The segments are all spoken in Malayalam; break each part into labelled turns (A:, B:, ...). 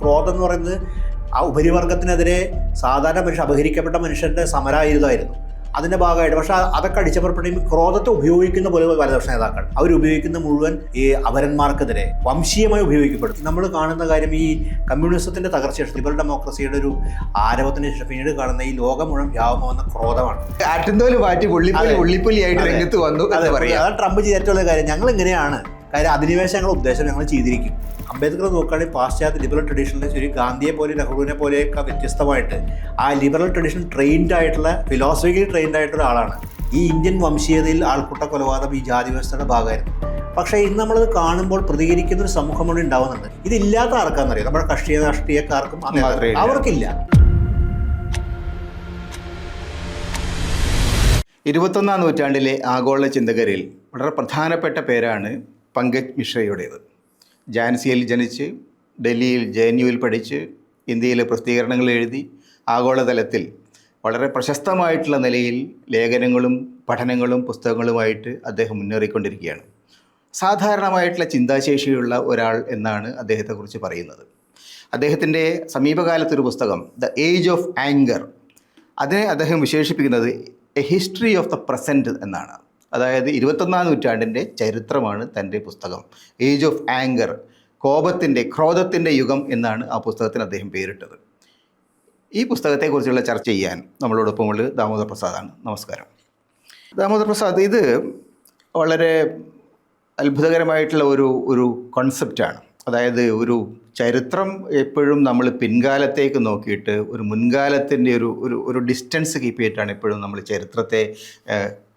A: ക്രോധം എന്ന് പറയുന്നത് ആ ഉപരിവർഗത്തിനെതിരെ സാധാരണ മനുഷ്യൻ, അപഹരിക്കപ്പെട്ട മനുഷ്യൻ്റെ സമരായുധമായിരുന്നു. അതിൻ്റെ ഭാഗമായിട്ട് പക്ഷേ അതൊക്കെ അടിച്ചമർപ്പെടുമ്പോൾ ക്രോധത്തെ ഉപയോഗിക്കുന്ന പോലെ വലതുപക്ഷ നേതാക്കൾ അവരുപയോഗിക്കുന്ന മുഴുവൻ ഈ അപരന്മാർക്കെതിരെ വംശീയമായി ഉപയോഗിക്കപ്പെടും. നമ്മൾ കാണുന്ന കാര്യം ഈ കമ്മ്യൂണിസത്തിൻ്റെ തകർച്ച ശേഷം ലിബറൽ ഡെമോക്രസിയുടെ ഒരു ആരവത്തിന് ശേഷം പിന്നീട് കാണുന്ന ഈ ലോകം മുഴുവൻ വ്യാപകമാകുന്ന ക്രോധമാണ്.
B: രംഗത്ത് വന്നു.
A: അതാണ് ട്രംപ് ചെയ്തിട്ടുള്ള കാര്യം. ഞങ്ങൾ ഇങ്ങനെയാണ് കാര്യം, അധിനിവേശങ്ങളുടെ ഉദ്ദേശം ഞങ്ങൾ ചെയ്തിരിക്കും. അംബേദ്കർ നോക്കുകയാണെങ്കിൽ പാശ്ചാത്യ ലിബറൽ ട്രഡീഷനിൽ ശരി ഗാന്ധിയെ പോലെ നെഹ്റുവിനെ പോലെയൊക്കെ വ്യത്യസ്തമായിട്ട് ആ ലിബറൽ ട്രഡീഷൻ ട്രെയിൻഡ് ആയിട്ടുള്ള ഫിലോസഫിക്കലി ട്രെയിൻഡ് ആയിട്ടുള്ള ആളാണ്. ഈ ഇന്ത്യൻ വംശീയതയിൽ ആൾക്കൂട്ട കൊലപാതകം ഈ ജാതി വ്യവസ്ഥയുടെ ഭാഗമായിരുന്നു. പക്ഷേ ഇന്ന് നമ്മളത് കാണുമ്പോൾ പ്രതികരിക്കുന്ന ഒരു സമൂഹം കൂടി ഉണ്ടാവുന്നുണ്ട്. ഇതില്ലാത്ത ആർക്കാണെന്നറിയാം, നമ്മുടെ രാഷ്ട്രീയക്കാർക്കും അവർക്കില്ല.
B: 21ാം നൂറ്റാണ്ടിലെ ആഗോള ചിന്തകരിൽ വളരെ പ്രധാനപ്പെട്ട പേരാണ് പങ്കജ് മിശ്രയുടേത്. ഝാൻസിയിൽ ജനിച്ച് ഡൽഹിയിൽ JNUവിൽ പഠിച്ച് ഇന്ത്യയിലെ പ്രസിദ്ധീകരണങ്ങൾ എഴുതി ആഗോളതലത്തിൽ വളരെ പ്രശസ്തമായിട്ടുള്ള നിലയിൽ ലേഖനങ്ങളും പഠനങ്ങളും പുസ്തകങ്ങളുമായിട്ട് അദ്ദേഹം മുന്നേറിക്കൊണ്ടിരിക്കുകയാണ്. സാധാരണമായിട്ടുള്ള ചിന്താശേഷിയുള്ള ഒരാൾ എന്നാണ് അദ്ദേഹത്തെക്കുറിച്ച് പറയുന്നത്. അദ്ദേഹത്തിൻ്റെ സമീപകാലത്തൊരു പുസ്തകം ദ ഏജ് ഓഫ് ആങ്കർ, അതിനെ അദ്ദേഹം വിശേഷിപ്പിക്കുന്നത് A history of the present എന്നാണ്. അതായത് 21ാം നൂറ്റാണ്ടിൻ്റെ ചരിത്രമാണ് തൻ്റെ പുസ്തകം. ഏജ് ഓഫ് ആങ്കർ, ക്രോധത്തിൻ്റെ യുഗം എന്നാണ് ആ പുസ്തകത്തിന് അദ്ദേഹം പേരിട്ടത്. ഈ പുസ്തകത്തെക്കുറിച്ചുള്ള ചർച്ച ചെയ്യാൻ നമ്മളോടൊപ്പമുള്ളത് ദാമോദർ പ്രസാദാണ്. നമസ്കാരം ദാമോദർ പ്രസാദ്. ഇത് വളരെ അത്ഭുതകരമായിട്ടുള്ള ഒരു കോൺസെപ്റ്റാണ്. അതായത് ഒരു ചരിത്രം എപ്പോഴും നമ്മൾ പിൻകാലത്തേക്ക് നോക്കിയിട്ട് ഒരു മുൻകാലത്തിൻ്റെ ഒരു ഡിസ്റ്റൻസ് കീപ്പ് ചെയ്തിട്ടാണ് എപ്പോഴും നമ്മൾ ചരിത്രത്തെ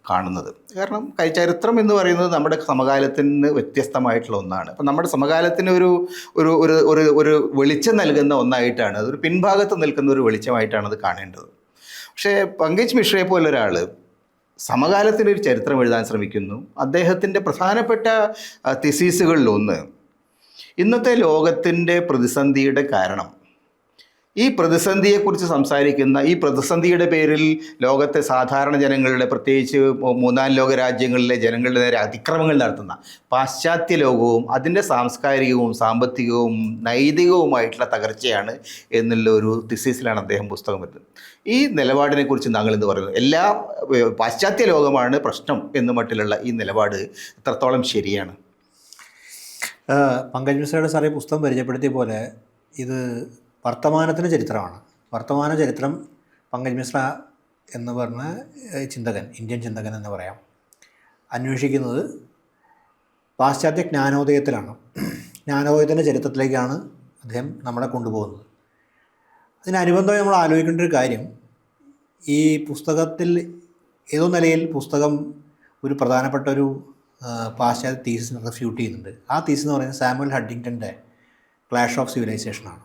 B: കാണുന്നത്. കാരണം ചരിത്രം എന്ന് പറയുന്നത് നമ്മുടെ സമകാലത്തിന് വ്യത്യസ്തമായിട്ടുള്ള ഒന്നാണ്. അപ്പം നമ്മുടെ സമകാലത്തിന് ഒരു വെളിച്ചം നൽകുന്ന ഒന്നായിട്ടാണ്, അതൊരു പിൻഭാഗത്ത് നിൽക്കുന്ന ഒരു വെളിച്ചമായിട്ടാണ് അത് കാണേണ്ടത്. പക്ഷേ പങ്കജ് മിശ്രയെ പോലൊരാൾ സമകാലത്തിനൊരു ചരിത്രം എഴുതാൻ ശ്രമിക്കുന്നു. അദ്ദേഹത്തിൻ്റെ പ്രധാനപ്പെട്ട തിസീസുകളിലൊന്ന് ഇന്നത്തെ ലോകത്തിൻ്റെ പ്രതിസന്ധിയുടെ കാരണം, ഈ പ്രതിസന്ധിയെക്കുറിച്ച് സംസാരിക്കുന്ന, ഈ പ്രതിസന്ധിയുടെ പേരിൽ ലോകത്തെ സാധാരണ ജനങ്ങളുടെ, പ്രത്യേകിച്ച് മൂന്നാം ലോക രാജ്യങ്ങളിലെ ജനങ്ങളുടെ നേരെ അതിക്രമങ്ങൾ നടത്തുന്ന പാശ്ചാത്യ ലോകവും അതിൻ്റെ സാംസ്കാരികവും സാമ്പത്തികവും നൈതികവുമായിട്ടുള്ള തകർച്ചയാണ് എന്നുള്ള ഒരു തിസീസിലാണ് അദ്ദേഹം പുസ്തകം വരുന്നത്. ഈ നിലപാടിനെക്കുറിച്ച് താങ്കൾ എന്ത് പറയുന്നു? എല്ലാ പാശ്ചാത്യ ലോകമാണ് പ്രശ്നം എന്ന മട്ടിലുള്ള ഈ നിലപാട് എത്രത്തോളം ശരിയാണ്?
A: പങ്കജ് മിശ്രയുടെ സാറേ പുസ്തകം പരിചയപ്പെടുത്തിയ പോലെ ഇത് വർത്തമാനത്തിൻ്റെ ചരിത്രമാണ്. വർത്തമാന ചരിത്രം പങ്കജ് മിശ്ര എന്ന് പറഞ്ഞ ചിന്തകൻ, ഇന്ത്യൻ ചിന്തകൻ എന്ന് പറയാം, അന്വേഷിക്കുന്നത് പാശ്ചാത്യ ജ്ഞാനോദയത്തിലാണ്. ജ്ഞാനോദയത്തിൻ്റെ ചരിത്രത്തിലേക്കാണ് അദ്ദേഹം നമ്മളെ കൊണ്ടുപോകുന്നത്. അതിനനുബന്ധമായി നമ്മൾ ആലോചിക്കേണ്ട ഒരു കാര്യം, ഈ പുസ്തകത്തിൽ ഏതോ നിലയിൽ പുസ്തകം ഒരു പ്രധാനപ്പെട്ട ഒരു പാശ്ചാത്യ തീസിനെ റെഫ്യൂട്ട് ചെയ്യുന്നുണ്ട്. ആ തീസ് എന്ന് പറയുന്നത് സാമുവൽ ഹഡിങ്ടൻ്റെ ക്ലാഷ് ഓഫ് സിവിലൈസേഷനാണ്.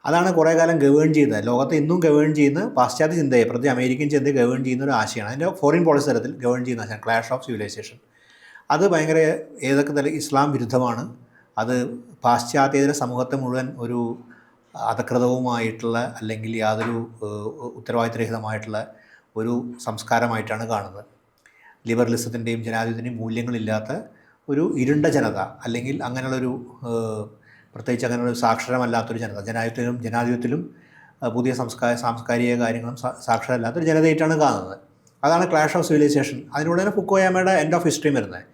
A: അതാണ് കുറേ കാലം ഗവേൺ ചെയ്ത, ലോകത്തെ ഇന്നും ഗവേൺ ചെയ്യുന്ന പാശ്ചാത്യ ചിന്തയെ, പ്രതി അമേരിക്കൻ ചിന്തയെ ഗവേൺ ചെയ്യുന്ന ഒരു ആശയമാണ്. അതിൻ്റെ ഫോറിൻ പോളിസി തലത്തിൽ ഗവേൺ ചെയ്യുന്ന ആശയം ക്ലാഷ് ഓഫ് സിവിലൈസേഷൻ. അത് ഭയങ്കര ഏതൊക്കെ തലം ഇസ്ലാം വിരുദ്ധമാണ്. അത് പാശ്ചാത്യേതര സമൂഹത്തെ മുഴുവൻ ഒരു അധകൃതവുമായിട്ടുള്ള അല്ലെങ്കിൽ യാതൊരു ഉത്തരവാദിത്തരഹിതമായിട്ടുള്ള ഒരു സംസ്കാരമായിട്ടാണ് കാണുന്നത്. ലിബറലിസത്തിൻ്റെയും ജനാധിപത്യത്തിൻ്റെയും മൂല്യങ്ങളില്ലാത്ത ഒരു ഇരുണ്ട ജനത, അല്ലെങ്കിൽ അങ്ങനെയുള്ളൊരു പ്രത്യേകിച്ച് അങ്ങനെയുള്ള സാക്ഷരമല്ലാത്തൊരു ജനത, ജനാധിപത്യത്തിലും പുതിയ സാംസ്കാരിക കാര്യങ്ങളും സാക്ഷരമല്ലാത്തൊരു ജനതയായിട്ടാണ് കാണുന്നത്. അതാണ് ക്ലാഷ് ഓഫ് സിവിലൈസേഷൻ. അതിലൂടെ തന്നെ ഫുക്കോയാമയുടെ എൻഡ് ഓഫ് ഹിസ്റ്ററി വരുന്നത്.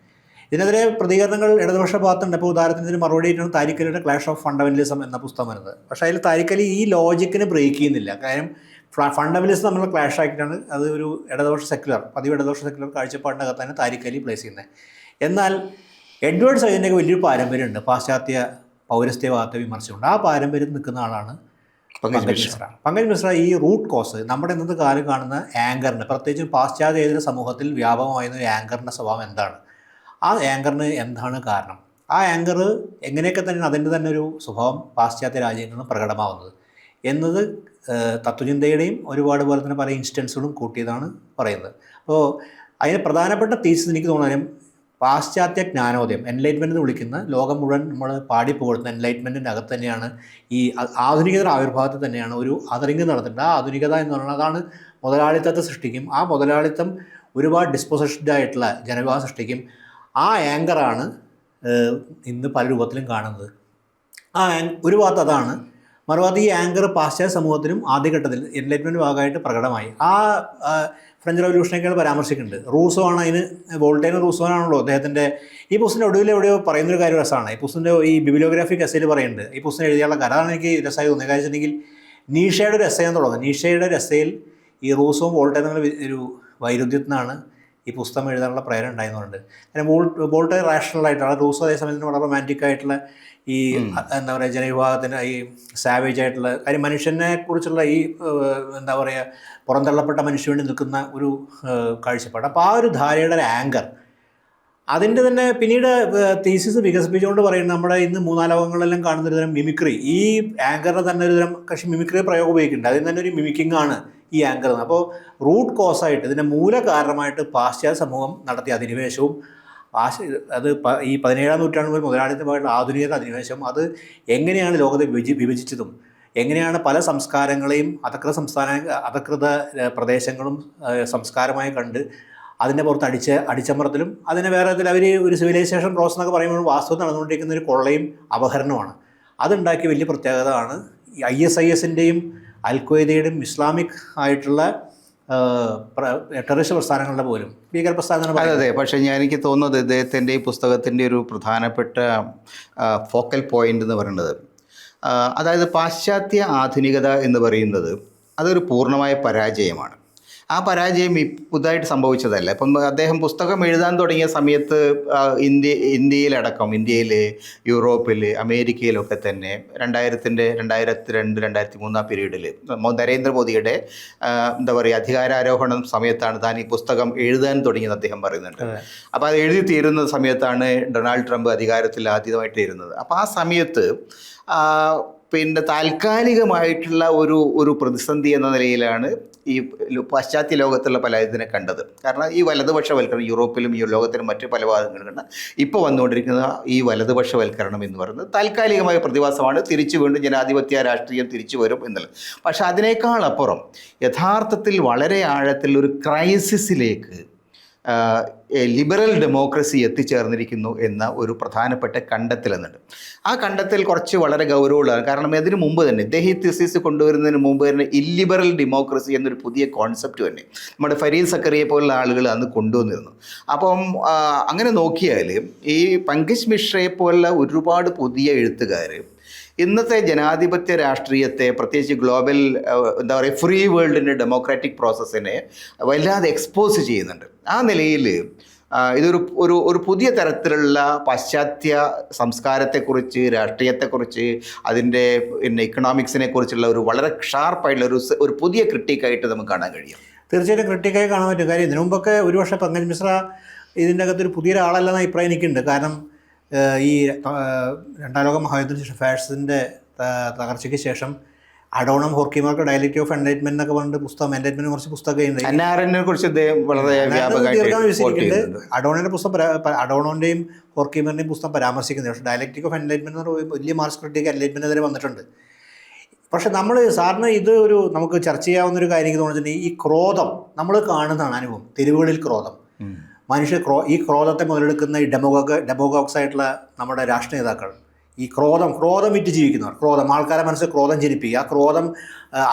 A: ഇതിനെതിരെ പ്രതികരണങ്ങൾ ഇടതുപക്ഷ ഭാഗത്തുണ്ട്. ഇപ്പോൾ ഉദാഹരണത്തിന് മറുപടിയായിട്ടാണ് താരിഖ് അലിയുടെ ക്ലാഷ് ഓഫ് ഫണ്ടമെൻ്റലിസം എന്ന പുസ്തകം വരുന്നത്. പക്ഷേ അതിൽ താരിഖ് അലി ഈ ലോജിക്കിനെ ബ്രേക്ക് ചെയ്യുന്നില്ല. കാര്യം ഫണ്ടമെൻ്റലിസം തമ്മിലുള്ള ക്ലാഷ് ആക്കിയിട്ടാണ് അത് ഒരു പതിവ് ഇടതുപക്ഷ സെക്യുലർ കാഴ്ചപ്പാടിൻ്റെ അകത്താണ് താരിഖ് അലി പ്ലേസ് ചെയ്യുന്നത്. എന്നാൽ എഡ്വേർഡ് സയ്യിദിൻ്റെയൊക്കെ വലിയൊരു പാരമ്പര്യമുണ്ട്, പാശ്ചാത്യ പൗരസ്ത്യവാദത്തെ വിമർശിച്ചുകൊണ്ട്. ആ പാരമ്പര്യത്തിൽ നിൽക്കുന്ന ആളാണ് പങ്കജ് മിശ്ര. ഈ റൂട്ട് കോസ്, നമ്മുടെ ഇന്നത്തെ കാലം കാണുന്ന ആങ്കറിന്, പ്രത്യേകിച്ച് പാശ്ചാത്യേതര സമൂഹത്തിൽ വ്യാപകമായിരുന്ന ഒരു ആങ്കറിൻ്റെ സ്വഭാവം എന്താണ്, ആ ആങ്കറിന് എന്താണ് കാരണം, ആ ആങ്കർ എങ്ങനെയൊക്കെ തന്നെയാണ് അതിൻ്റെ തന്നെ ഒരു സ്വഭാവം പാശ്ചാത്യ രാജ്യങ്ങളിൽ പ്രകടമാവുന്നത് എന്നത് തത്വചിന്തയുടെയും ഒരുപാട് പോലെ തന്നെ പല ഇൻസ്റ്റൻസുകളും കൂട്ടിയതാണ് പറയുന്നത്. അപ്പോൾ അതിന് പ്രധാനപ്പെട്ട തീസിസ് എനിക്ക് തോന്നാനും പാശ്ചാത്യ ജ്ഞാനോദയം, എൻലൈറ്റ്മെൻ്റ് എന്ന് വിളിക്കുന്ന, ലോകം മുഴുവൻ നമ്മൾ പാടിപ്പോകുന്ന എൻലൈറ്റ്മെൻറ്റിൻ്റെ അകത്ത് തന്നെയാണ് ഈ ആധുനികതയുടെ ആവിർഭാവത്തിൽ തന്നെയാണ് ഒരു അതറിങ് നടത്തിയിട്ട്. ആ ആധുനികത എന്ന് പറയുന്നത് അതാണ് മുതലാളിത്തത്തെ സൃഷ്ടിക്കും. ആ മുതലാളിത്തം ഒരുപാട് ഡിസ്പോസസ്ഡ് ആയിട്ടുള്ള ജനവിഭാഗം സൃഷ്ടിക്കും. ആ ആങ്കറാണ് ഇന്ന് പല രൂപത്തിലും കാണുന്നത്. ഒരു ഭാഗത്ത് അതാണ്. മറുഭാഗത്ത് ഈ ആങ്കർ പാശ്ചാത്യ സമൂഹത്തിനും ആദ്യഘട്ടത്തിൽ എൻലൈറ്റ്മെൻറ്റ് ഭാഗമായിട്ട് പ്രകടമായി. ഫ്രഞ്ച് റവല്യൂഷനൊക്കെയാണ് പരാമർശിക്കുന്നുണ്ട്. റൂസോ ആണ് അതിന്, വോൾട്ടേനും റൂസോനാണല്ലോ അദ്ദേഹത്തിൻ്റെ ഈ പുസ്തകത്തിൻ്റെ ഒടുവിൽ എവിടെയോ പറയുന്നൊരു കാര്യം രസമാണ്. ഈ പുസ്തകത്തിൻ്റെ ഈ ബിബിലിയോഗ്രാഫിക് എസ്സേയിൽ പറയുന്നുണ്ട് ഈ പുസ്തകം എഴുതിയുള്ള കഥ. അതാണ് എനിക്ക് രസമായി തോന്നിയത്. കാര്യം വെച്ചിട്ടുണ്ടെങ്കിൽ നീഷയുടെ ഒരു എസ്സേന്ന് തുടങ്ങുന്നത്. നീഷയുടെ ഒരു എസ്സേയിൽ ഈ റൂസോവും വോൾട്ടേറും തമ്മിൽ ഒരു വൈരുദ്ധ്യത്തിനാണ് ഈ പുസ്തകം എഴുതാനുള്ള പ്രേരണ ഉണ്ടായിരുന്നുണ്ട്. കാരണം വോൾട്ടേർ റാഷണലായിട്ടാണ്, റൂസോ അതേസമയത്തിന് വളരെ റൊമാൻറ്റിക് ആയിട്ടുള്ള ഈ എന്താ പറയുക ജനവിഭാഗത്തിന് ഈ സാവേജ് ആയിട്ടുള്ള കാര്യം, മനുഷ്യനെ കുറിച്ചുള്ള ഈ എന്താ പറയുക പുറന്തള്ളപ്പെട്ട മനുഷ്യന് വേണ്ടി നിൽക്കുന്ന ഒരു കാഴ്ചപ്പാട്. അപ്പോൾ ആ ഒരു ധാരയുടെ ഒരു ആങ്കർ അതിൻ്റെ തന്നെ പിന്നീട് തീസിസ് വികസിപ്പിച്ചുകൊണ്ട് പറയുന്നത് നമ്മുടെ ഇന്ന് മൂന്നാലോകങ്ങളെല്ലാം കാണുന്ന ഒരു തരം മിമിക്രി, ഈ ആങ്കറിന് തന്നെ ഒരു തരം കക്ഷി മിമിക്രി പ്രയോഗം ഉപയോഗിക്കുന്നുണ്ട്. അതിന് തന്നെ ഒരു മിമിക്കിംഗ് ആണ് ഈ ആങ്കർ. അപ്പോൾ റൂട്ട് കോസായിട്ട് ഇതിൻ്റെ മൂല കാരണമായിട്ട് പാശ്ചാത്യ സമൂഹം നടത്തിയ അധിനിവേശവും അത് ഈ 17-ാം നൂറ്റാണ്ട് മുതൽ മുതലാളിത്തമായിട്ടുള്ള ആധുനികത അധിനിവേശം അത് എങ്ങനെയാണ് ലോകത്തെ വിഭജിച്ചതും എങ്ങനെയാണ് പല സംസ്കാരങ്ങളെയും അധകൃത പ്രദേശങ്ങളും സംസ്കാരമായി കണ്ട് അതിൻ്റെ പുറത്ത് അടിച്ചമർത്തലും അതിനെ വേറെ തരത്തിൽ അവർ ഒരു സിവിലൈസേഷൻ പ്രോസസ് എന്നൊക്കെ പറയുമ്പോൾ വാസ്തവം നടന്നുകൊണ്ടിരിക്കുന്ന ഒരു കൊള്ളയും അപഹരണമാണ്. അതുണ്ടാക്കിയ വലിയ പ്രത്യേകത ആണ് ഈ ISISൻ്റെയും അൽഖ്വയ്ദയുടെയും ഇസ്ലാമിക് ആയിട്ടുള്ള ടെററിസ്റ്റ് പ്രസ്ഥാനങ്ങളുടെ പോലും ഭീകര പ്രസ്ഥാനങ്ങൾ.
B: അതെ, പക്ഷേ എനിക്ക് തോന്നുന്നത് ഇദ്ദേഹത്തിൻ്റെ ഈ പുസ്തകത്തിൻ്റെ ഒരു പ്രധാനപ്പെട്ട ഫോക്കൽ പോയിൻ്റ് എന്ന് പറയുന്നത്, അതായത് പാശ്ചാത്യ ആധുനികത എന്ന് പറയുന്നത് അതൊരു പൂർണ്ണമായ പരാജയമാണ്. ആ പരാജയം പുതുതായിട്ട് സംഭവിച്ചതല്ല. ഇപ്പം അദ്ദേഹം പുസ്തകം എഴുതാൻ തുടങ്ങിയ സമയത്ത് ഇന്ത്യയിലടക്കം, ഇന്ത്യയിൽ, യൂറോപ്പിൽ, അമേരിക്കയിലൊക്കെ തന്നെ 2002, 2003 പീരീഡിൽ നരേന്ദ്രമോദിയുടെ എന്താ പറയുക അധികാരാരോഹണം സമയത്താണ് താൻ ഈ പുസ്തകം എഴുതാൻ തുടങ്ങിയത് അദ്ദേഹം പറയുന്നുണ്ട്. അപ്പോൾ അത് എഴുതി തീരുന്ന സമയത്താണ് ഡൊണാൾഡ് ട്രംപ് അധികാരത്തിൽ ആദ്യമായിട്ട് ഇരുന്നത്. അപ്പോൾ ആ സമയത്ത് പിന്നെ താൽക്കാലികമായിട്ടുള്ള ഒരു പ്രതിസന്ധി എന്ന നിലയിലാണ് ഈ പാശ്ചാത്യ ലോകത്തുള്ള പല ഇതിനെ കണ്ടത്. കാരണം ഈ വലതുപക്ഷവൽക്കരണം യൂറോപ്പിലും ഈ ലോകത്തിലും മറ്റ് പല ഭാഗങ്ങളിലും കണ്ട ഇപ്പോൾ വന്നുകൊണ്ടിരിക്കുന്ന ഈ വലതുപക്ഷവൽക്കരണം എന്ന് പറയുന്നത് താൽക്കാലികമായ പ്രതിഭാസമാണ്. തിരിച്ചു വീണ്ടും ജനാധിപത്യ രാഷ്ട്രീയം തിരിച്ചു വരും എന്നുള്ളത്. പക്ഷെ അതിനേക്കാൾ അപ്പുറം യഥാർത്ഥത്തിൽ വളരെ ആഴത്തിൽ ഒരു ക്രൈസിസിലേക്ക് ലിബറൽ ഡെമോക്രസി എത്തിച്ചേർന്നിരിക്കുന്നു എന്ന ഒരു പ്രധാനപ്പെട്ട കണ്ടെത്തലെന്നുണ്ട്. ആ കണ്ടെത്തൽ കുറച്ച് വളരെ ഗൗരവമുള്ളതാണ്. കാരണം അതിന് മുമ്പ് തന്നെ ഇദ്ദേഹം തിസിസ് കൊണ്ടുവരുന്നതിന് മുമ്പ് തന്നെ ഇല്ലിബറൽ ഡെമോക്രസി എന്നൊരു പുതിയ കോൺസെപ്റ്റ് തന്നെ നമ്മുടെ ഫരീദ് സക്കറിയെ പോലുള്ള ആളുകൾ അന്ന് കൊണ്ടുവന്നിരുന്നു. അപ്പം അങ്ങനെ നോക്കിയാൽ ഈ പങ്കജ് മിശ്രയെ പോലുള്ള ഒരുപാട് പുതിയ എഴുത്തുകാർ ഇന്നത്തെ ജനാധിപത്യ രാഷ്ട്രീയത്തെ, പ്രത്യേകിച്ച് ഗ്ലോബൽ എന്താ പറയുക ഫ്രീ വേൾഡിൻ്റെ ഡെമോക്രാറ്റിക് പ്രോസസ്സിനെ വല്ലാതെ എക്സ്പോസ് ചെയ്യുന്നുണ്ട്. ആ നിലയിൽ ഒരു പുതിയ തരത്തിലുള്ള പാശ്ചാത്യ സംസ്കാരത്തെക്കുറിച്ച്, രാഷ്ട്രീയത്തെക്കുറിച്ച്, അതിൻ്റെ പിന്നെ ഇക്കണോമിക്സിനെ കുറിച്ചുള്ള ഒരു വളരെ ഷാർപ്പായിട്ടുള്ള ഒരു പുതിയ ക്രിട്ടിക്കായിട്ട് നമുക്ക് കാണാൻ കഴിയും.
A: തീർച്ചയായിട്ടും ക്രിട്ടിക്കായി കാണാൻ പറ്റും. കാര്യം ഇതിനു മുമ്പൊക്കെ ഒരുപക്ഷെ പങ്കജ് മിശ്ര ഇതിൻ്റെ അകത്തൊരു പുതിയൊരാളല്ലെന്ന അഭിപ്രായം എനിക്കുണ്ട്. കാരണം ഈ 2ാം ലോക മഹായുദ്ധത്തിന് ശേഷം ഫാഷിസത്തിൻ്റെ തകർച്ചയ്ക്ക് ശേഷം അഡോണം ഹോർക്കിമാർക്ക് ഡയലക്റ്റ് ഓഫ് എൻലൈറ്റ്മെന്റ് എന്നൊക്കെ പറഞ്ഞിട്ട് പുസ്തകം, എൻലൈറ്റ്മെന്റിനെ കുറിച്ച് പുസ്തകമുണ്ട്. അഡോണോന്റെ പുസ്തകം, അഡോണോന്റെയും ഹോർക്കിമറിന്റെയും പുസ്തകം പരാമർശിക്കുന്നത്. പക്ഷേ ഡയലക്റ്റിക് ഓഫ് എൻലൈറ്റ്മെന്റ് എന്ന് പറയുമ്പോൾ വലിയ മാർക്സ് ക്രിട്ടിക് എൻലൈറ്റ്മെന്റിനെതിരെ വന്നിട്ടുണ്ട്. പക്ഷെ നമ്മൾ സാറിന് ഇത് നമുക്ക് ചർച്ച ചെയ്യാവുന്ന ഒരു കാര്യം എനിക്ക് തോന്നിച്ചിട്ടുണ്ടെങ്കിൽ ഈ ക്രോധം നമ്മൾ കാണുന്നതാണ് അനുഭവം. തെരുവുകളിൽ ക്രോധം, ഈ ക്രോധത്തെ മുതലെടുക്കുന്ന ഈ ഡെമോഗോഗ്സ് ആയിട്ടുള്ള നമ്മുടെ രാഷ്ട്രീയ നേതാക്കൾ, ഈ ക്രോധം വിറ്റ് ജീവിക്കുന്നവർ, ആൾക്കാരെ മനസ്സിൽ ക്രോധം ജനിപ്പിക്കുക, ആ ക്രോധം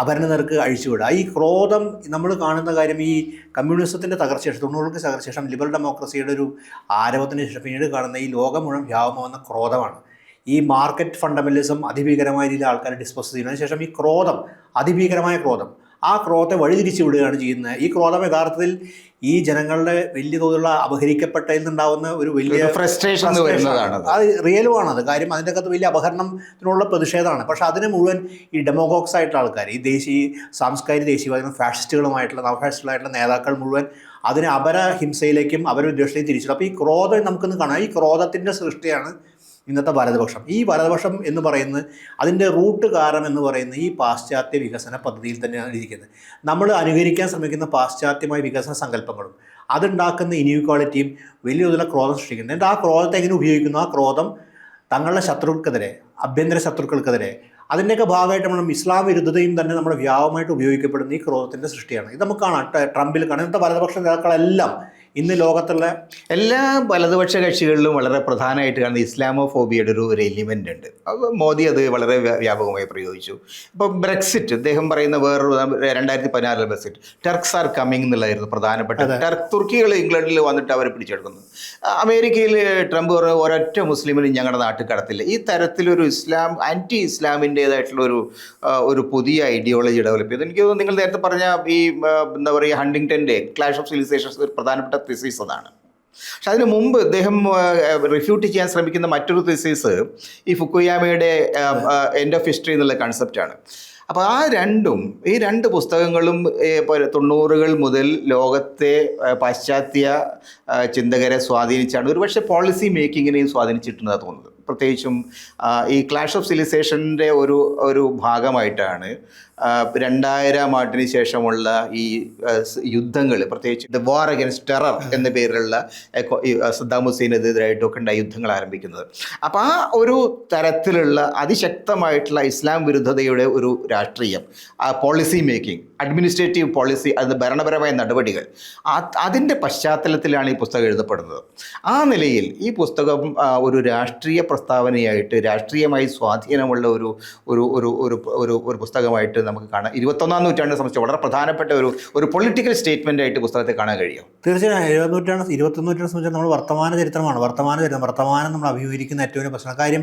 A: അപരന നേർക്ക് അഴിച്ചുവിടുക. ഈ ക്രോധം നമ്മൾ കാണുന്ന കാര്യം ഈ കമ്മ്യൂണിസത്തിൻ്റെ തകർച്ചശേഷം 90കളുടെ തകർച്ചശേഷം ലിബറൽ ഡെമോക്രസിയുടെ ഒരു ആരവത്തിന് ശേഷം പിന്നീട് കാണുന്ന ഈ ലോകം മുഴുവൻ വ്യാപകമാകുന്ന ക്രോധമാണ്. ഈ മാർക്കറ്റ് ഫണ്ടമെന്റലിസം അതിഭീകരമായ രീതിയിൽ ആൾക്കാരെ ഡിസ്പോസ് ചെയ്യുന്നതിന് ശേഷം ഈ ക്രോധം, അതിഭീകരമായ ക്രോധം, ആ ക്രോധത്തെ വഴിതിരിച്ചു വിടുകയാണ് ചെയ്യുന്നത്. ഈ ക്രോധം യഥാർത്ഥത്തിൽ ഈ ജനങ്ങളുടെ വലിയ തോതിലുള്ള അപഹരിക്കപ്പെട്ടതിൽ നിന്നുണ്ടാവുന്ന ഒരു വലിയ
B: ഫ്രസ്ട്രേഷൻ,
A: അത് റിയലുമാണത്. കാര്യം അതിൻ്റെ അകത്ത് വലിയ അപഹരണത്തിനുള്ള പ്രതിഷേധമാണ്. പക്ഷെ അതിന് മുഴുവൻ ഈ ഡെമോഗോക്സ് ആയിട്ടുള്ള ആൾക്കാർ, ഈ സാംസ്കാരിക ദേശീയവാദികളും ഫാഷിസ്റ്റുകളുമായിട്ടുള്ള നവഫാഷിസ്റ്റുകളായിട്ടുള്ള നേതാക്കൾ മുഴുവൻ അതിനെ അപരഹിംസയിലേക്കും അപരവിദ്വേഷത്തിലേക്കും തിരിച്ചു. അപ്പോൾ ഈ ക്രോധം നമുക്കൊന്ന് കാണാം. ഈ ക്രോധത്തിൻ്റെ സൃഷ്ടിയാണ് ഇന്നത്തെ വലതുപക്ഷം. ഈ വലതുപക്ഷം എന്ന് പറയുന്നത് അതിൻ്റെ റൂട്ട് കാരണം എന്ന് പറയുന്നത് ഈ പാശ്ചാത്യ വികസന പദ്ധതിയിൽ തന്നെയാണ് ഇരിക്കുന്നത്. നമ്മൾ അനുകരിക്കാൻ ശ്രമിക്കുന്ന പാശ്ചാത്യമായ വികസന സങ്കല്പങ്ങളും അതുണ്ടാക്കുന്ന ഇനീക്വാളിറ്റിയും വലിയ തോതിലുള്ള ക്രോധം സൃഷ്ടിക്കുന്നത്. എന്നിട്ട് ആ ക്രോധത്തെ എങ്ങനെ ഉപയോഗിക്കുന്നു? ആ ക്രോധം തങ്ങളുടെ ശത്രുക്കൾക്കെതിരെ, ആഭ്യന്തര ശത്രുക്കൾക്കെതിരെ, അതിൻ്റെയൊക്കെ ഭാഗമായിട്ട് നമ്മൾ ഇസ്ലാം വിരുദ്ധതയും തന്നെ നമ്മുടെ വ്യാപകമായിട്ട് ഉപയോഗിക്കപ്പെടുന്ന ഈ ക്രോധത്തിൻ്റെ സൃഷ്ടിയാണ്. ഇത് നമുക്ക് കാണാം, ട്രംപിൽ കാണാം. ഇന്നത്തെ വലതുപക്ഷ നേതാക്കളെല്ലാം ഇന്ന് ലോകത്തുള്ള
B: എല്ലാ വലതുപക്ഷ കക്ഷികളിലും വളരെ പ്രധാനമായിട്ട് കാണുന്ന ഇസ്ലാമോഫോബിയയുടെ ഒരു എലിമെൻ്റ് ഉണ്ട്. അപ്പോൾ മോദി അത് വളരെ വ്യാപകമായി പ്രയോഗിച്ചു. ഇപ്പോൾ ബ്രെക്സിറ്റ് അദ്ദേഹം പറയുന്ന വേറൊരു 2016 ബ്രെക്സിറ്റ്, ടർക്സ് ആർ കമ്മിങ് എന്നുള്ളതായിരുന്നു പ്രധാനപ്പെട്ട. തുർക്കികൾ ഇംഗ്ലണ്ടിൽ വന്നിട്ട് അവരെ പിടിച്ചെടുക്കുന്നു. അമേരിക്കയിൽ ട്രംപ് ഒരൊറ്റ മുസ്ലിമിനും ഞങ്ങളുടെ നാട്ടിൽ കടത്തില്ല. ഈ തരത്തിലൊരു ആൻറ്റി ഇസ്ലാമിൻ്റേതായിട്ടുള്ള ഒരു പുതിയ ഐഡിയോളജി ഡെവലപ്പ് ചെയ്തു. എനിക്ക് തോന്നുന്നു നിങ്ങൾ നേരത്തെ പറഞ്ഞ ഈ എന്താ പറയുക ഹണ്ടിങ്ടൻ്റെ ക്ലാഷ് ഓഫ് സിവിലൈസേഷൻസ് ഒരു പ്രധാനപ്പെട്ട തിസീസ് അതാണ്. പക്ഷെ അതിന് മുമ്പ് അദ്ദേഹം റിഫ്യൂട്ട് ചെയ്യാൻ ശ്രമിക്കുന്ന മറ്റൊരു തിസീസ് ഈ ഫുക്കുയാമയുടെ എൻഡ് ഓഫ് ഹിസ്റ്ററി എന്നുള്ള കൺസെപ്റ്റാണ്. അപ്പോൾ ഈ രണ്ട് പുസ്തകങ്ങളും 90കൾ മുതൽ ലോകത്തെ പാശ്ചാത്യ ചിന്തകരെ സ്വാധീനിച്ചാണ്, ഒരുപക്ഷെ പോളിസി മേക്കിങ്ങിനെയും സ്വാധീനിച്ചിട്ടുണ്ടെന്ന് തോന്നുന്നത്. പ്രത്യേകിച്ചും ഈ ക്ലാഷ് ഓഫ് സിവിലൈസേഷൻ്റെ ഒരു ഭാഗമായിട്ടാണ് 2000 ശേഷമുള്ള ഈ യുദ്ധങ്ങൾ, പ്രത്യേകിച്ച് ദ വാർ അഗൈൻസ്റ്റ് ടെറർ എന്ന പേരിലുള്ള സദ്ദാം ഹുസൈനെതിരായിട്ടൊക്കെ ഉണ്ടായ യുദ്ധങ്ങൾ ആരംഭിക്കുന്നത്. അപ്പോൾ ആ ഒരു തരത്തിലുള്ള അതിശക്തമായിട്ടുള്ള ഇസ്ലാം വിരുദ്ധതയുടെ ഒരു രാഷ്ട്രീയം, പോളിസി മേക്കിംഗ്, അഡ്മിനിസ്ട്രേറ്റീവ് പോളിസി, അത് ഭരണപരമായ നടപടികൾ, അതിൻ്റെ പശ്ചാത്തലത്തിലാണ് ഈ പുസ്തകം എഴുതപ്പെടുന്നത്. ആ നിലയിൽ ഈ പുസ്തകം ഒരു രാഷ്ട്രീയ പ്രസ്താവനയായിട്ട്, രാഷ്ട്രീയമായി സ്വാധീനമുള്ള ഒരു പുസ്തകമായിട്ട് നമുക്ക് കാണാം. 21ാം നൂറ്റാണ്ടിനെ സംബന്ധിച്ച് വളരെ പ്രധാനപ്പെട്ട ഒരു പൊളിറ്റിക്കൽ സ്റ്റേറ്റ്മെൻ്റ് ആയിട്ട് പുസ്തകത്തെ കാണാൻ കഴിയും.
A: തീർച്ചയായും 21ാം നൂറ്റാണ്ടിനെ സംബന്ധിച്ച് നമ്മൾ വർത്തമാന ചരിത്രമാണ്. വർത്തമാനം നമ്മൾ അഭിമുഖീകരിക്കുന്ന ഏറ്റവും വലിയ പ്രശ്നം. കാര്യം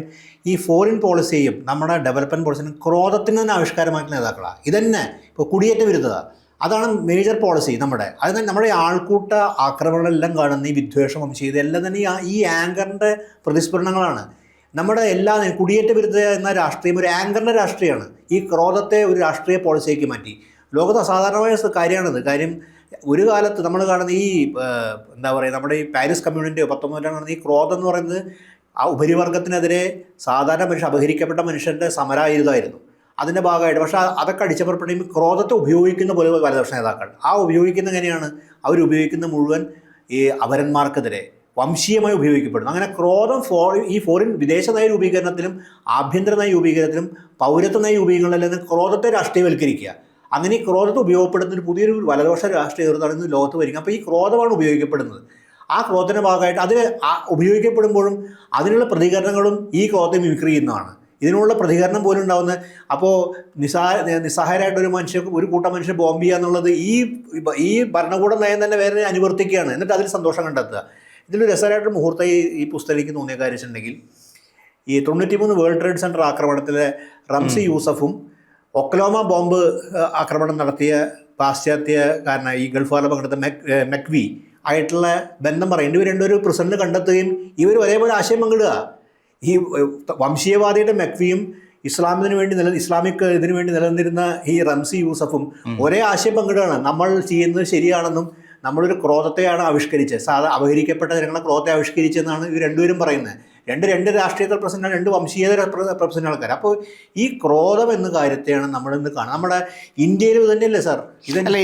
A: ഈ ഫോറിൻ പോളിസിയും നമ്മുടെ ഡെവലപ്മെൻറ്റ് പോളിസിയും ക്രോധത്തിന് തന്നെ ആവിഷ്കാരമായിട്ടുള്ള നേതാക്കളാണ്. ഇതന്നെ ഇപ്പോൾ കുടിയേറ്റ വിരുദ്ധത, അതാണ് മേജർ പോളിസി നമ്മുടെ. അത് തന്നെ നമ്മുടെ ആൾക്കൂട്ട ആക്രമണങ്ങളെല്ലാം കാണുന്ന ഈ വിദ്വേഷം, വംശീയത എല്ലാം തന്നെ ഈ ആങ്കറിൻ്റെ പ്രതിസ്ഫുരണങ്ങളാണ്. നമ്മുടെ എല്ലാ കുടിയേറ്റ വിരുദ്ധ എന്ന രാഷ്ട്രീയം ഒരു ആങ്കറിൻ്റെ രാഷ്ട്രീയമാണ്. ഈ ക്രോധത്തെ ഒരു രാഷ്ട്രീയ പോളിസിയാക്കി മാറ്റി. ലോകത്ത് അസാധാരണമായ കാര്യമാണിത്. കാര്യം ഒരു കാലത്ത് നമ്മൾ കാണുന്ന ഈ എന്താ പറയുക, നമ്മുടെ ഈ പാരീസ് കമ്മ്യൂണിൻ്റെ 19 കാണുന്ന ഈ ക്രോധം എന്ന് പറയുന്നത് ആ ഉപരിവർഗത്തിനെതിരെ സാധാരണ അപഹരിക്കപ്പെട്ട മനുഷ്യൻ്റെ സമരായുധമായിരുന്നു. അതിൻ്റെ ഭാഗമായിട്ട് പക്ഷേ അതൊക്കെ അടിച്ചമർപ്പെടുമ്പോൾ ക്രോധത്തെ ഉപയോഗിക്കുന്ന പോലെ വലതുപക്ഷ നേതാക്കൾ ഉപയോഗിക്കുന്ന എങ്ങനെയാണ്, അവരുപയോഗിക്കുന്ന മുഴുവൻ ഈ അപരന്മാർക്കെതിരെ വംശീയമായി ഉപയോഗിക്കപ്പെടുന്നു. അങ്ങനെ ക്രോധം ഈ ഫോറിൻ വിദേശ നയ രൂപീകരണത്തിലും ആഭ്യന്തര നയ രൂപീകരണത്തിലും പൗരത്വ നയ രൂപീകരണങ്ങളിലും ക്രോധത്തെ രാഷ്ട്രീയവൽക്കരിക്കുക. അങ്ങനെ ഈ ക്രോധത്തെ ഉപയോഗപ്പെടുന്ന ഒരു പുതിയൊരു വലതുപക്ഷ രാഷ്ട്രീയ എതിർത്താണ് ഇന്ന് ലോകത്ത് വരിക. അപ്പോൾ ഈ ക്രോധമാണ് ഉപയോഗിക്കപ്പെടുന്നത്. ആ ക്രോധത്തിൻ്റെ ഭാഗമായിട്ട് അത് ഉപയോഗിക്കപ്പെടുമ്പോഴും അതിനുള്ള പ്രതികരണങ്ങളും ഈ ക്രോധത്തെ മിമിക്രി ചെയ്യുന്നതാണ്. ഇതിനുള്ള പ്രതികരണം പോലും ഉണ്ടാകുന്നത് അപ്പോൾ നിസ്സഹായരായിട്ടൊരു ഒരു കൂട്ടം മനുഷ്യർ ബോംബ് ചെയ്യുക എന്നുള്ളത് ഈ ഭരണകൂട നയം തന്നെ വേറെ അനുവർത്തിക്കുകയാണ്. എന്നിട്ട് അതിൽ സന്തോഷം കണ്ടെത്തുക. ഇതിലൊരു രസകരമായിട്ടൊരു മുഹൂർത്തം ഈ പുസ്തകത്തിലേക്ക് തോന്നിയ കാര്യം വെച്ചിട്ടുണ്ടെങ്കിൽ, ഈ 93 വേൾഡ് ട്രേഡ് സെൻറ്റർ ആക്രമണത്തിലെ റംസി യൂസഫും ഒക്ലോമ ബോംബ് ആക്രമണം നടത്തിയ പാശ്ചാത്യക്കാരനായ ഈ ഗൾഫ് വാറിൽ പങ്കെടുത്ത മെക്വി ആയിട്ടുള്ള ബന്ധം പറയും. ഇവർ രണ്ടൊരു പ്രസിഡന്റ് കണ്ടെത്തുകയും ഇവർ ഒരേപോലെ ആശയം പങ്കിടുക. ഈ വംശീയവാദിയുടെ മെക്വിയും ഇസ്ലാമിക് ഇതിനു വേണ്ടി നിലനിന്നിരുന്ന ഈ റംസി യൂസഫും ഒരേ ആശയം പങ്കിടുകയാണ്. നമ്മൾ ചെയ്യുന്നത് ശരിയാണെന്നും നമ്മളൊരു ക്രോധത്തെയാണ് ആവിഷ്കരിച്ചത്, അപഹരിക്കപ്പെട്ട ജനങ്ങളെ ക്രോധത്തെ ആവിഷ്കരിച്ചെന്നാണ് ഇവർ രണ്ടുപേരും പറയുന്നത്. രണ്ട് രാഷ്ട്രീയത്തിൽ പ്രശ്നങ്ങൾ, രണ്ട് വംശീയത പ്രശ്ന ആൾക്കാർ. അപ്പോൾ ഈ ക്രോധം എന്ന കാര്യത്തെയാണ് നമ്മളിന്ന് കാണുന്നത്. നമ്മുടെ ഇന്ത്യയിൽ തന്നെയല്ലേ സാർ?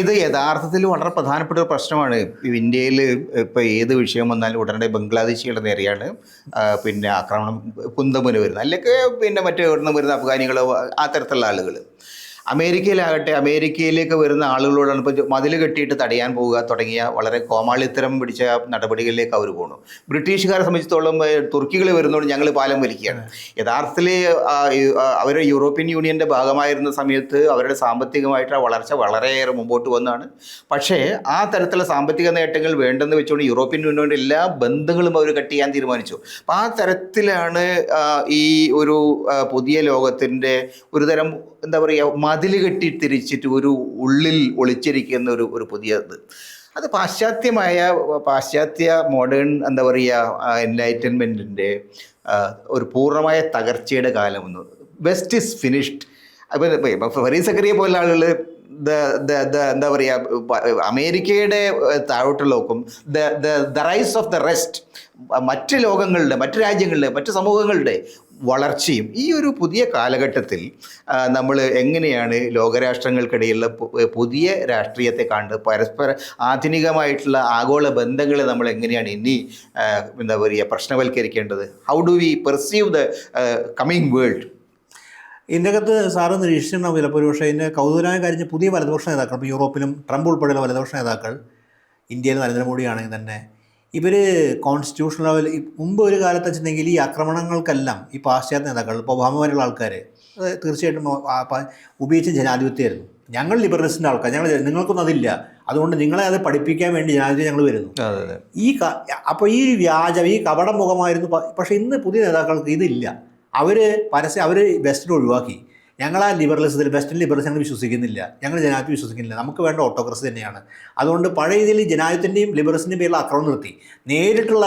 B: ഇത് യഥാർത്ഥത്തിൽ വളരെ പ്രധാനപ്പെട്ട ഒരു പ്രശ്നമാണ്. ഇന്ത്യയിൽ ഇപ്പോൾ ഏത് വിഷയം വന്നാലും ഉടനടി ബംഗ്ലാദേശികളുടെ നേരെയാണ് പിന്നെ ആക്രമണം കുന്തമുന വരുന്നത്, അല്ലെങ്കിൽ മറ്റു എവിടുന്ന് വരുന്ന അഫ്ഗാനികളോ ആ തരത്തിലുള്ള ആളുകൾ. അമേരിക്കയിലേക്ക് വരുന്ന ആളുകളോടാണ് ഇപ്പോൾ മതിൽ കെട്ടിയിട്ട് തടയാൻ പോവുക തുടങ്ങിയ വളരെ കോമാളിത്തരം പിടിച്ച നടപടികളിലേക്ക് അവർ പോകുന്നു. ബ്രിട്ടീഷുകാരെ സംബന്ധിച്ചിടത്തോളം തുർക്കികൾ വരുന്നതുകൊണ്ട് ഞങ്ങൾ പാലം വലിക്കുകയാണ്. യഥാർത്ഥത്തിൽ അവർ യൂറോപ്യൻ യൂണിയൻ്റെ ഭാഗമായിരുന്ന സമയത്ത് അവരുടെ സാമ്പത്തികമായിട്ടുള്ള വളർച്ച വളരെയേറെ മുമ്പോട്ട് വന്നതാണ്. പക്ഷേ ആ തരത്തിലുള്ള സാമ്പത്തിക നേട്ടങ്ങൾ വേണ്ടെന്ന് വെച്ചുകൊണ്ട് യൂറോപ്യൻ യൂണിയൻ്റെ എല്ലാ ബന്ധങ്ങളും അവർ കട്ട് ചെയ്യാൻ തീരുമാനിച്ചു. അപ്പോൾ ആ തരത്തിലാണ് ഈ ഒരു പുതിയ ലോകത്തിൻ്റെ ഒരു തരം എന്താ പറയുക മതിൽ കെട്ടി തിരിച്ചിട്ട് ഒരു ഉള്ളിൽ ഒളിച്ചിരിക്കുന്ന ഒരു പുതിയത്. അത് പാശ്ചാത്യ മോഡേൺ എന്താ പറയുക എൻലൈറ്റൻമെൻറ്റിൻ്റെ ഒരു പൂർണ്ണമായ തകർച്ചയുടെ കാലമെന്ന്. West is finished. അപ്പോൾ ഫരീദ് സക്കറിയ പോലുള്ള ആളുകൾ എന്താ പറയുക അമേരിക്കയുടെ താഴോട്ട് ലോകം, the rise of the rest, മറ്റ് ലോകങ്ങളുടെ, മറ്റ് രാജ്യങ്ങളുടെ, മറ്റ് സമൂഹങ്ങളുടെ വളർച്ചയും ഈ ഒരു പുതിയ കാലഘട്ടത്തിൽ നമ്മൾ എങ്ങനെയാണ് ലോകരാഷ്ട്രങ്ങൾക്കിടയിലുള്ള പുതിയ രാഷ്ട്രീയത്തെ കണ്ട് പരസ്പര ആധുനികമായിട്ടുള്ള ആഗോള ബന്ധങ്ങളെ നമ്മൾ എങ്ങനെയാണ് ഇനി എന്താ പറയുക പ്രശ്നവൽക്കരിക്കേണ്ടത്? How do we perceive the coming world?
A: ഇതിനകത്ത് സാറ് നിരീക്ഷിച്ചിട്ടുണ്ടാവില്ല. ഇപ്പോൾ ഒരുപക്ഷെ ഇതിൻ്റെ കൗതുകമായ കാര്യം പുതിയ വലതുപക്ഷ നേതാക്കൾ, ഇപ്പോൾ യൂറോപ്പിലും ട്രംപ് ഉൾപ്പെടെയുള്ള വലതുപക്ഷ നേതാക്കൾ ഇന്ത്യയിൽ നരേന്ദ്രമോദിയാണെങ്കിൽ തന്നെ ഇവർ കോൺസ്റ്റിറ്റ്യൂഷണൽ ലെവൽ മുമ്പ് ഒരു കാലത്ത് വെച്ചിട്ടുണ്ടെങ്കിൽ ഈ ആക്രമണങ്ങൾക്കെല്ലാം ഈ പാശ്ചാത്യ നേതാക്കൾ ഇപ്പോൾ ഒബാമ പോലുള്ള ആൾക്കാർ തീർച്ചയായിട്ടും ഉപയോഗിച്ച ജനാധിപത്യമായിരുന്നു. ഞങ്ങൾ ലിബറലിസ്റ്റിൻ്റെ ആൾക്കാർ, നിങ്ങൾക്കൊന്നും അതില്ല, അതുകൊണ്ട് നിങ്ങളെ അത് പഠിപ്പിക്കാൻ വേണ്ടി ജനാധിപത്യം ഞങ്ങൾ വരുന്നു. അപ്പോൾ ഈ വ്യാജം, ഈ കപട മുഖമായിരുന്നു. പക്ഷേ ഇന്ന് പുതിയ നേതാക്കൾക്ക് ഇതില്ല. അവർ വെസ്റ്റിനെ ഒഴിവാക്കി. ഞങ്ങൾ ആ ലിബറലിസത്തിൽ, വെസ്റ്റേൺ ലിബറലിസം ഞങ്ങൾ വിശ്വസിക്കുന്നില്ല, ഞങ്ങൾ ജനാധിപത്യം വിശ്വസിക്കുന്നില്ല, നമുക്ക് വേണ്ട ഓട്ടോക്രസി തന്നെയാണ്. അതുകൊണ്ട് പഴയ രീതിയിൽ ജനാധിപത്യത്തിൻ്റെയും ലിബറലിസത്തിൻ്റെയും പേരിൽ ആക്രമണം നിർത്തി. നേരിട്ടുള്ള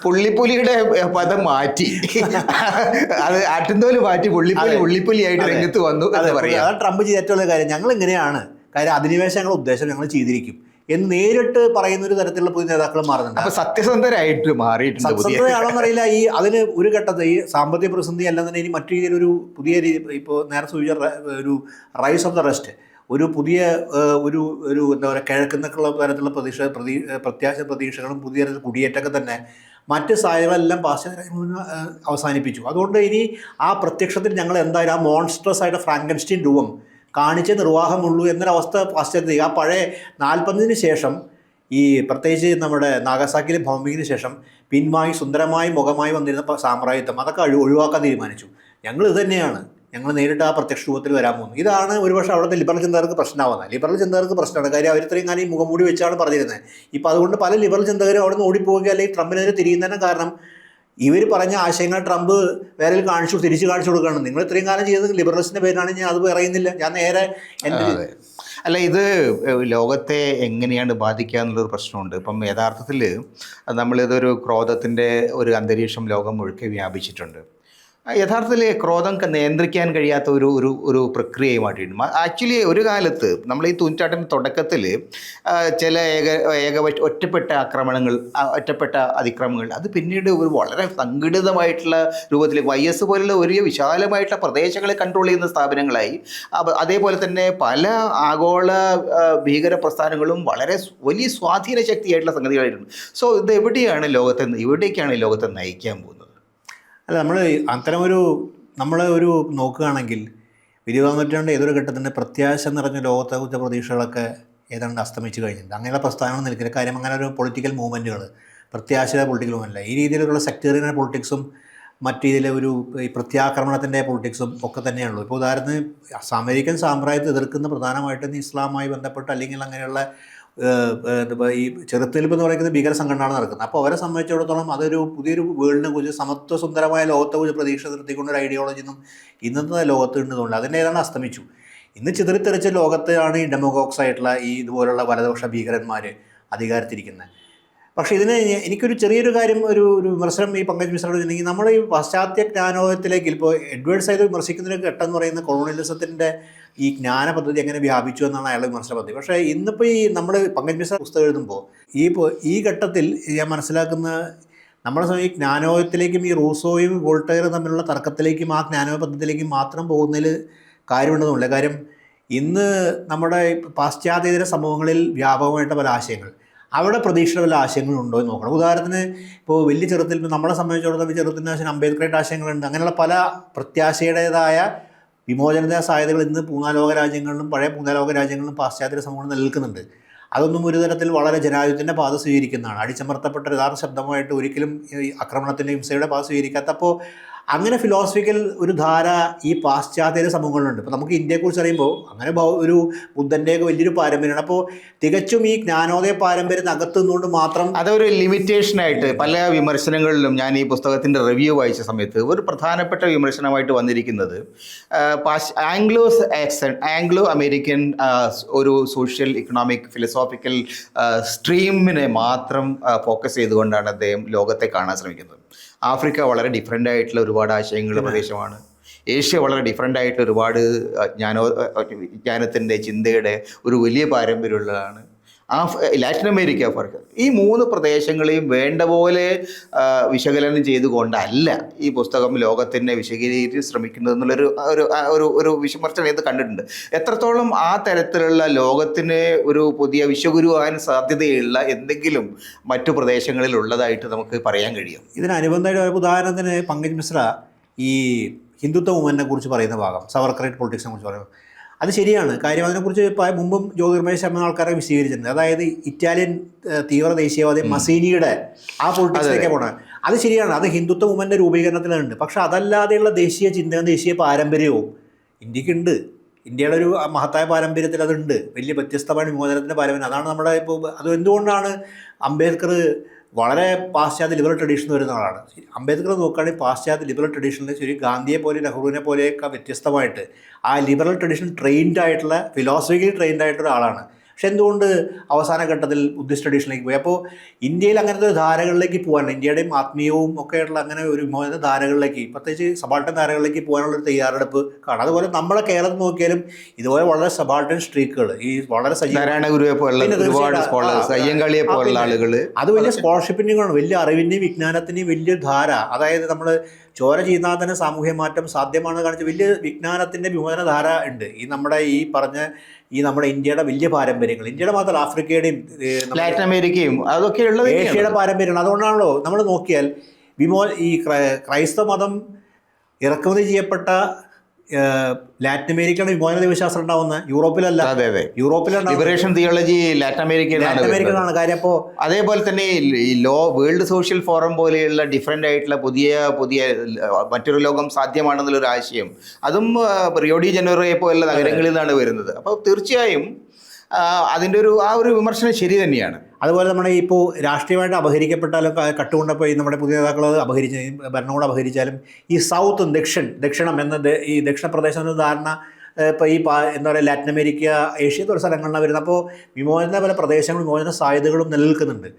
B: പുള്ളിപ്പുലിയുടെ പദം മാറ്റി, അത് ആട്ടിൻതോല് മാറ്റി പുള്ളിപ്പുലിയായിട്ട് രംഗത്ത് വന്നു എന്ന് പറയാം.
A: അതാണ് ട്രംപ് ചെയ്ത ഏറ്റവും വലിയ കാര്യം. ഞങ്ങൾ ഇങ്ങനെയാണ്, കാര്യം അധിനിവേശം ഞങ്ങളുടെ ഉദ്ദേശം ഞങ്ങൾ ചെയ്തിരിക്കും എന്ന് നേരിട്ട് പറയുന്ന ഒരു തരത്തിലുള്ള പുതിയ നേതാക്കൾ മാറുന്നുണ്ട്.
B: അപ്പോൾ സത്യസന്ധരായിട്ട് മാറിയിട്ടുണ്ട്.
A: സത്യസന്ധതയാണോന്ന് അറിയില്ല. അതിന് ഒരു ഘട്ടത്തിൽ ഈ സാമ്പത്തിക പ്രതിസന്ധി അല്ല തന്നെ ഇനി മറ്റു രീതിയിലൊരു പുതിയ ഇപ്പോൾ നേരെ സൂചിച്ച ഒരു റൈസ് ഓഫ് ദ റെസ്റ്റ്, ഒരു പുതിയ ഒരു എന്താ പറയുക, കിഴക്കുന്നൊക്കെയുള്ള തരത്തിലുള്ള പ്രതീക്ഷകളും പുതിയ തരത്തിൽ കുടിയേറ്റൊക്കെ തന്നെ മറ്റ് സാധ്യതകളെല്ലാം പാശ്ചാത്യ രാജ്യങ്ങൾ അവസാനിപ്പിച്ചു. അതുകൊണ്ട് ഇനി ആ പ്രത്യക്ഷത്തിൽ ഞങ്ങൾ എന്തായാലും ആ മോൺസ്ട്രസ് ആയിട്ട് ഫ്രാങ്കൻസ്റ്റീൻ രൂപം കാണിച്ചേ നിർവാഹമുള്ളൂ എന്നൊരവസ്ഥ പാശ്ചാത്യ, ആ പഴയ 40-ന് ശേഷം, ഈ പ്രത്യേകിച്ച് നമ്മുടെ നാഗസാക്കിയിലെ ബോംബിങ്ങിന് ശേഷം പിൻവാങ്ങി സുന്ദരമായി മുഖമായി വന്നിരുന്ന സാമ്രാജ്യത്വം അതൊക്കെ ഒഴിവാക്കാൻ തീരുമാനിച്ചു. ഞങ്ങൾ ഇത് തന്നെയാണ്, ഞങ്ങൾ നേരിട്ട് ആ പ്രത്യക്ഷ രൂപത്തിൽ വരാൻ പോകുന്നു. ഇതാണ് ഒരുപക്ഷെ അവിടുത്തെ ലിബറൽ ചിന്തകർക്ക് പ്രശ്നമാവുന്നത്. ലിബറൽ ചിന്തകർക്ക് പ്രശ്നമാണ്, കാര്യം അവർ ഇത്രയും കാലം ഈ മുഖംമൂടി വെച്ചാണ് പറഞ്ഞിരുന്നത്. ഇപ്പോൾ അതുകൊണ്ട് പല ലിബറൽ ചിന്തകരും അവിടെ നിന്ന് ഓടിപ്പോവുക അല്ലെങ്കിൽ ട്രംപിനെതിരെ തിരിയുന്നതിന് കാരണം ഇവർ പറഞ്ഞ ആശയങ്ങൾ ട്രംപ് വേറെ തിരിച്ചു കാണിച്ചു കൊടുക്കുകയാണ്. നിങ്ങൾ ഇത്രയും കാലം ചെയ്തത് ലിബറലിസ്റ്റിൻ്റെ പേരിലാണ്, ഞാൻ അത് പറയുന്നില്ല, ഞാൻ നേരെ എൻ്റെ
B: അല്ല, ഇത് ലോകത്തെ എങ്ങനെയാണ് ബാധിക്കുക എന്നുള്ളൊരു പ്രശ്നമുണ്ട്. ഇപ്പം യഥാർത്ഥത്തിൽ നമ്മളിതൊരു ക്രോധത്തിൻ്റെ ഒരു അന്തരീക്ഷം ലോകം മുഴുക്കെ വ്യാപിച്ചിട്ടുണ്ട്. യഥാർത്ഥത്തിൽ ക്രോധം നിയന്ത്രിക്കാൻ കഴിയാത്ത ഒരു പ്രക്രിയയുമായിട്ടുണ്ട്. ആക്ച്വലി ഒരു കാലത്ത് നമ്മൾ ഈ നൂറ്റാണ്ടിൻ്റെ തുടക്കത്തിൽ ചില ഒറ്റപ്പെട്ട ആക്രമണങ്ങൾ, ഒറ്റപ്പെട്ട അതിക്രമങ്ങൾ, അത് പിന്നീട് ഒരു വളരെ സംഘടിതമായിട്ടുള്ള രൂപത്തിലേക്ക് YS പോലുള്ള ഒരു വിശാലമായിട്ടുള്ള പ്രദേശങ്ങളെ കൺട്രോൾ ചെയ്യുന്ന സ്ഥാപനങ്ങളായി. അതേപോലെ തന്നെ പല ആഗോള ഭീകര പ്രസ്ഥാനങ്ങളും വളരെ വലിയ സ്വാധീന ശക്തിയായിട്ടുള്ള സംഗതികളായിട്ടുണ്ട്. സോ ഇത് എവിടെയാണ് ലോകത്തെ നയിക്കാൻ പോകുന്നത്?
A: അല്ല, നമ്മൾ നോക്കുകയാണെങ്കിൽ 20-ാം നൂറ്റാണ്ട് ഏതൊരു ഘട്ടത്തിൻ്റെ പ്രത്യാശ നിറഞ്ഞ ലോകത്തെക്കുറിച്ച പ്രതീക്ഷകളൊക്കെ ഏതാണ്ട് അസ്തമിച്ച് കഴിഞ്ഞിട്ടുണ്ട്. അങ്ങനെയുള്ള പ്രസ്ഥാനങ്ങൾ നിൽക്കുന്ന കാര്യം, അങ്ങനെ ഒരു പൊളിറ്റിക്കൽ മൂവ്മെൻറ്റുകൾ, പ്രത്യാശയുടെ പൊളിറ്റിക്കൽ മൂവ്മെൻറ്റ്, ഈ രീതിയിലുള്ള സെക്ടേറിയൻ പൊളിറ്റിക്സും മറ്റു രീതിയിലെ ഈ പ്രത്യാക്രമണത്തിൻ്റെ പൊളിറ്റിക്സും ഒക്കെ തന്നെയുള്ളൂ. ഇപ്പോൾ ഉദാഹരണത്തിന് അമേരിക്കൻ സാമ്രാജ്യത്തെ എതിർക്കുന്ന പ്രധാനമായിട്ടും ഇസ്ലാമായി ബന്ധപ്പെട്ട് അല്ലെങ്കിൽ അങ്ങനെയുള്ള ഈ ചെറുത്തുനിൽപ്പ് എന്ന് പറയുന്നത് ഭീകര സംഘടനയാണ് നടക്കുന്നത്. അപ്പോൾ അവരെ സംബന്ധിച്ചിടത്തോളം അതൊരു പുതിയൊരു വേൾഡിനെ കുറിച്ച്, സമത്വ സുന്ദരമായ ലോകത്തെക്കുറിച്ച് പ്രതീക്ഷ നിർത്തിക്കൊണ്ടൊരു ഐഡിയോളജിയൊന്നും ഇന്നത്തെ ലോകത്ത് ഉണ്ടെന്നുണ്ട്. അതിൻ്റെ ഏതാണ് അസ്തമിച്ചു. ഇന്ന് ചിതറിത്തെറിച്ച ലോകത്താണ് ഈ ഡെമോക്രോക്സ് ആയിട്ടുള്ള ഈ ഇതുപോലുള്ള വലതുപക്ഷ ഭീകരന്മാർ അധികാരത്തിരിക്കുന്നത്. പക്ഷേ എനിക്കൊരു ചെറിയൊരു കാര്യം, ഒരു വിമർശനം ഈ പങ്കജ് മിശ്രയോട് ചോദിച്ചിട്ടുണ്ടെങ്കിൽ, നമ്മൾ ഈ പാശ്ചാത്യ ജ്ഞാനോദയത്തിലേക്ക് ഇപ്പോൾ എഡ്വേർഡ് സൈഡ് വിമർശിക്കുന്നതിന് ഘട്ടം എന്ന് പറയുന്ന കൊളോണിയലിസത്തിൻ്റെ ഈ ജ്ഞാന പദ്ധതി എങ്ങനെ വ്യാപിച്ചു എന്നാണ് അയാളുടെ വിമർശന പദ്ധതി. പക്ഷേ ഇന്നിപ്പോൾ ഈ നമ്മൾ പങ്കജ് മിശ്ര പുസ്തകം എഴുതുമ്പോൾ ഈ ഘട്ടത്തിൽ ഞാൻ മനസ്സിലാക്കുന്ന നമ്മുടെ സമയം ഈ ജ്ഞാനോദയത്തിലേക്കും ഈ റൂസോയും വോൾട്ടയറും തമ്മിലുള്ള തർക്കത്തിലേക്കും ആ ജ്ഞാനോദയ പദ്ധതിയിലേക്കും മാത്രം പോകുന്നതിൽ കാര്യമുണ്ടെന്നില്ല. കാര്യം ഇന്ന് നമ്മുടെ പാശ്ചാത്യേതര സമൂഹങ്ങളിൽ വ്യാപകമായിട്ട് പല ആശയങ്ങൾ, അവിടെ പ്രതീക്ഷിത വല്ല ആശയങ്ങളുണ്ടോ എന്ന് നോക്കണം. ഉദാഹരണത്തിന് ഇപ്പോൾ വലിയ ചെറുത്തിൽ നമ്മളെ സംബന്ധിച്ചിടത്തോളം ചെറുത്തിന് അംബേദ്കറായിട്ട് ആശയങ്ങളുണ്ട്. അങ്ങനെയുള്ള പല പ്രത്യാശയുടേതായ വിമോചനത സാധ്യതകൾ ഇന്ന് പൂർണ്ണലോക രാജ്യങ്ങളിലും പഴയ പൂർണ്ണലോക രാജ്യങ്ങളിലും പാശ്ചാത്യ സമൂഹം നിലനിൽക്കുന്നുണ്ട്. അതൊന്നും ഒരു തരത്തിൽ വളരെ ജനാധിപത്യത്തിൻ്റെ പാത സ്വീകരിക്കുന്നതാണ്. അടിച്ചമർത്തപ്പെട്ട യഥാർത്ഥ ശബ്ദമായിട്ട് ഒരിക്കലും ഈ ആക്രമണത്തിൻ്റെ ഹിംസയുടെ പാത സ്വീകരിക്കാത്ത, അപ്പോൾ അങ്ങനെ ഫിലോസഫിക്കൽ ഒരു ധാര ഈ പാശ്ചാത്യ സമൂഹങ്ങളുണ്ട്. ഇപ്പോൾ നമുക്ക് ഇന്ത്യയെക്കുറിച്ച് അറിയുമ്പോൾ അങ്ങനെ ഒരു ബുദ്ധൻ്റെയൊക്കെ വലിയൊരു പാരമ്പര്യമാണ്. അപ്പോൾ തികച്ചും ഈ ജ്ഞാനോദയ പാരമ്പര്യത്തിനകത്തു നിന്നുകൊണ്ട് മാത്രം
B: അതൊരു ലിമിറ്റേഷനായിട്ട് പല വിമർശനങ്ങളിലും ഞാൻ ഈ പുസ്തകത്തിൻ്റെ റിവ്യൂ വായിച്ച സമയത്ത് ഒരു പ്രധാനപ്പെട്ട വിമർശനമായിട്ട് വന്നിരിക്കുന്നത് ആംഗ്ലോ അമേരിക്കൻ ഒരു സോഷ്യൽ ഇക്കണോമിക് ഫിലോസോഫിക്കൽ സ്ട്രീമിനെ മാത്രം ഫോക്കസ് ചെയ്തുകൊണ്ടാണ് അദ്ദേഹം ലോകത്തെ കാണാൻ ശ്രമിക്കുന്നത്. ആഫ്രിക്ക വളരെ ഡിഫറെൻ്റ് ആയിട്ടുള്ള ഒരുപാട് ആശയങ്ങളുടെ പ്രദേശമാണ്. ഏഷ്യ വളരെ ഡിഫറെൻ്റ് ആയിട്ട് ഒരുപാട് ജ്ഞാനത്തിൻ്റെ ചിന്തയുടെ ഒരു വലിയ പാരമ്പര്യമുള്ളതാണ്. ലാറ്റിൻ അമേരിക്ക, ഈ 3 പ്രദേശങ്ങളെയും വേണ്ട പോലെ വിശകലനം ചെയ്തുകൊണ്ടല്ല ഈ പുസ്തകം ലോകത്തിനെ വിശകീകരിച്ച് ശ്രമിക്കുന്നതെന്നുള്ളൊരു ഒരു വിമർശനം ഇത് കണ്ടിട്ടുണ്ട്. എത്രത്തോളം ആ തരത്തിലുള്ള ലോകത്തിന് ഒരു പുതിയ വിശ്വഗുരുവാൻ സാധ്യതയുള്ള എന്തെങ്കിലും മറ്റു പ്രദേശങ്ങളിൽ ഉള്ളതായിട്ട് നമുക്ക് പറയാൻ കഴിയും?
A: ഇതിനനുബന്ധമായിട്ട് ഉദാഹരണത്തിന് പങ്കജ് മിശ്ര ഈ ഹിന്ദുത്വ മൂവ്മെൻറ്റിനെ കുറിച്ച് പറയുന്ന ഭാഗം, സവർക്കറേറ്റ് പൊളിറ്റിക്സിനെ കുറിച്ച് പറയുന്നത്, അത് ശരിയാണ്. കാര്യം അതിനെക്കുറിച്ച് മുമ്പും ജ്യോതിർമയ ശർമ്മ ആൾക്കാരെ വിശദീകരിച്ചിട്ടുണ്ട്. അതായത് ഇറ്റാലിയൻ തീവ്ര ദേശീയവാദി മസീനിയുടെ ആ പൊളിറ്റിക്സിലേക്ക് പോകണം. അത് ശരിയാണ്, അത് ഹിന്ദുത്വ മൂവ്മെൻറ്റിൻ്റെ രൂപീകരണത്തിലുണ്ട്. പക്ഷെ അതല്ലാതെയുള്ള ദേശീയ ചിന്തയും ദേശീയ പാരമ്പര്യവും ഇന്ത്യക്കുണ്ട്. ഇന്ത്യയുടെ ഒരു മഹത്തായ പാരമ്പര്യത്തിൽ അതുണ്ട്. വലിയ വ്യത്യസ്തമായ വിമോചനത്തിൻ്റെ പാരമ്പര്യം അതാണ് നമ്മുടെ. ഇപ്പോൾ അത് എന്തുകൊണ്ടാണ് അംബേദ്കർ വളരെ പാശ്ചാത്യ ലിബറൽ ട്രഡീഷൻ വരുന്ന ആളാണ്. അംബേദ്കർ നോക്കുകയാണെങ്കിൽ പാശ്ചാത്യ ലിബറൽ ട്രഡീഷനിൽ ശരി ഗാന്ധിയെ പോലെ നെഹ്റുവിനെ പോലെയൊക്കെ വ്യത്യസ്തമായിട്ട് ആ ലിബറൽ ട്രഡീഷൻ ട്രെയിൻഡ് ആയിട്ടുള്ള ഫിലോസഫിക്കലി ട്രെയിൻഡ് ആയിട്ടുള്ള ആളാണ്. പക്ഷെ എന്തുകൊണ്ട് അവസാന ഘട്ടത്തിൽ ബുദ്ധിസ്റ്റ് ട്രഡീഷനിലേക്ക് പോയി? അപ്പോൾ ഇന്ത്യയിൽ അങ്ങനത്തെ ഒരു ധാരകളിലേക്ക് പോകാൻ, ഇന്ത്യയുടെയും ആത്മീയവും ഒക്കെയുള്ള അങ്ങനെ ഒരു വിമോചന ധാരകളിലേക്ക്, പ്രത്യേകിച്ച് സബാൾട്ടൻ ധാരകളിലേക്ക് പോകാനുള്ളൊരു തയ്യാറെടുപ്പ് കാണാം. അതുപോലെ നമ്മളെ കേരളത്തിൽ നോക്കിയാലും ഇതുപോലെ വളരെ സബാൾട്ടൻ സ്ട്രീക്കുകൾ, ഈ വളരെ അത് വലിയ സ്കോളർഷിപ്പിൻ്റെയും വലിയ അറിവിൻ്റെയും വിജ്ഞാനത്തിൻ്റെയും വലിയ ധാര. അതായത് നമ്മൾ ചോര ചെയ്യുന്നാൽ തന്നെ സാമൂഹ്യ മാറ്റം സാധ്യമാണെന്ന് കാണിച്ച് വലിയ വിജ്ഞാനത്തിൻ്റെ വിമോചന ധാര ഉണ്ട്. ഈ നമ്മുടെ ഈ പറഞ്ഞ നമ്മുടെ ഇന്ത്യയുടെ വലിയ പാരമ്പര്യങ്ങൾ, ഇന്ത്യയുടെ മാത്രമല്ല ആഫ്രിക്കയുടെയും
B: ലാറ്റിൻ അമേരിക്കയും അതൊക്കെ ഉള്ളത്
A: ഏഷ്യയുടെ പാരമ്പര്യമാണ്. അതുകൊണ്ടാണല്ലോ നമ്മൾ നോക്കിയാൽ ഈ ക്രൈസ്തവ മതം ഇറക്കുമതി ചെയ്യപ്പെട്ട ലാറ്റിൻ അമേരിക്കയുടെ വിമോചന ദൈവശാസ്ത്രം ഉണ്ടാവുന്നത് യൂറോപ്പിലല്ല. യൂറോപ്പിലാണ്
B: ലിബറേഷൻ തിയോളജി ലാറ്റിൻ
A: അമേരിക്കയിലാണ്. കാര്യം അപ്പോൾ
B: അതേപോലെ തന്നെ ഈ വേൾഡ് സോഷ്യൽ ഫോറം പോലെയുള്ള ഡിഫറെൻ്റ് ആയിട്ടുള്ള പുതിയ മറ്റൊരു ലോകം സാധ്യമാണെന്നുള്ളൊരു ആശയം അതും റിയോ ഡി ജനീറോയെ പോലുള്ള നഗരങ്ങളിൽ നിന്നാണ് വരുന്നത്. അപ്പോൾ തീർച്ചയായും അതിൻ്റെ ആ ഒരു വിമർശനം ശരി തന്നെയാണ്.
A: അതുപോലെ നമ്മുടെ ഇപ്പോൾ രാഷ്ട്രീയമായിട്ട് അപഹരിക്കപ്പെട്ടാലും കട്ടുകൊണ്ടപ്പോൾ ഈ നമ്മുടെ പുതിയ നേതാക്കൾ ഭരണകൂടം അപഹരിച്ചാലും ഈ സൗത്ത് ദക്ഷിണം എന്ന ഈ ദക്ഷിണ പ്രദേശം എന്ന ധാരണ ഇപ്പോൾ ഈ എന്താ പറയുക ലാറ്റിൻ അമേരിക്ക, ഏഷ്യ തുടർ സ്ഥലങ്ങളിലാണ് വരുന്നത്. അപ്പോൾ വിമോചന പല പ്രദേശങ്ങളും വിമോചന സാധ്യതകളും നിലനിൽക്കുന്നുണ്ട്.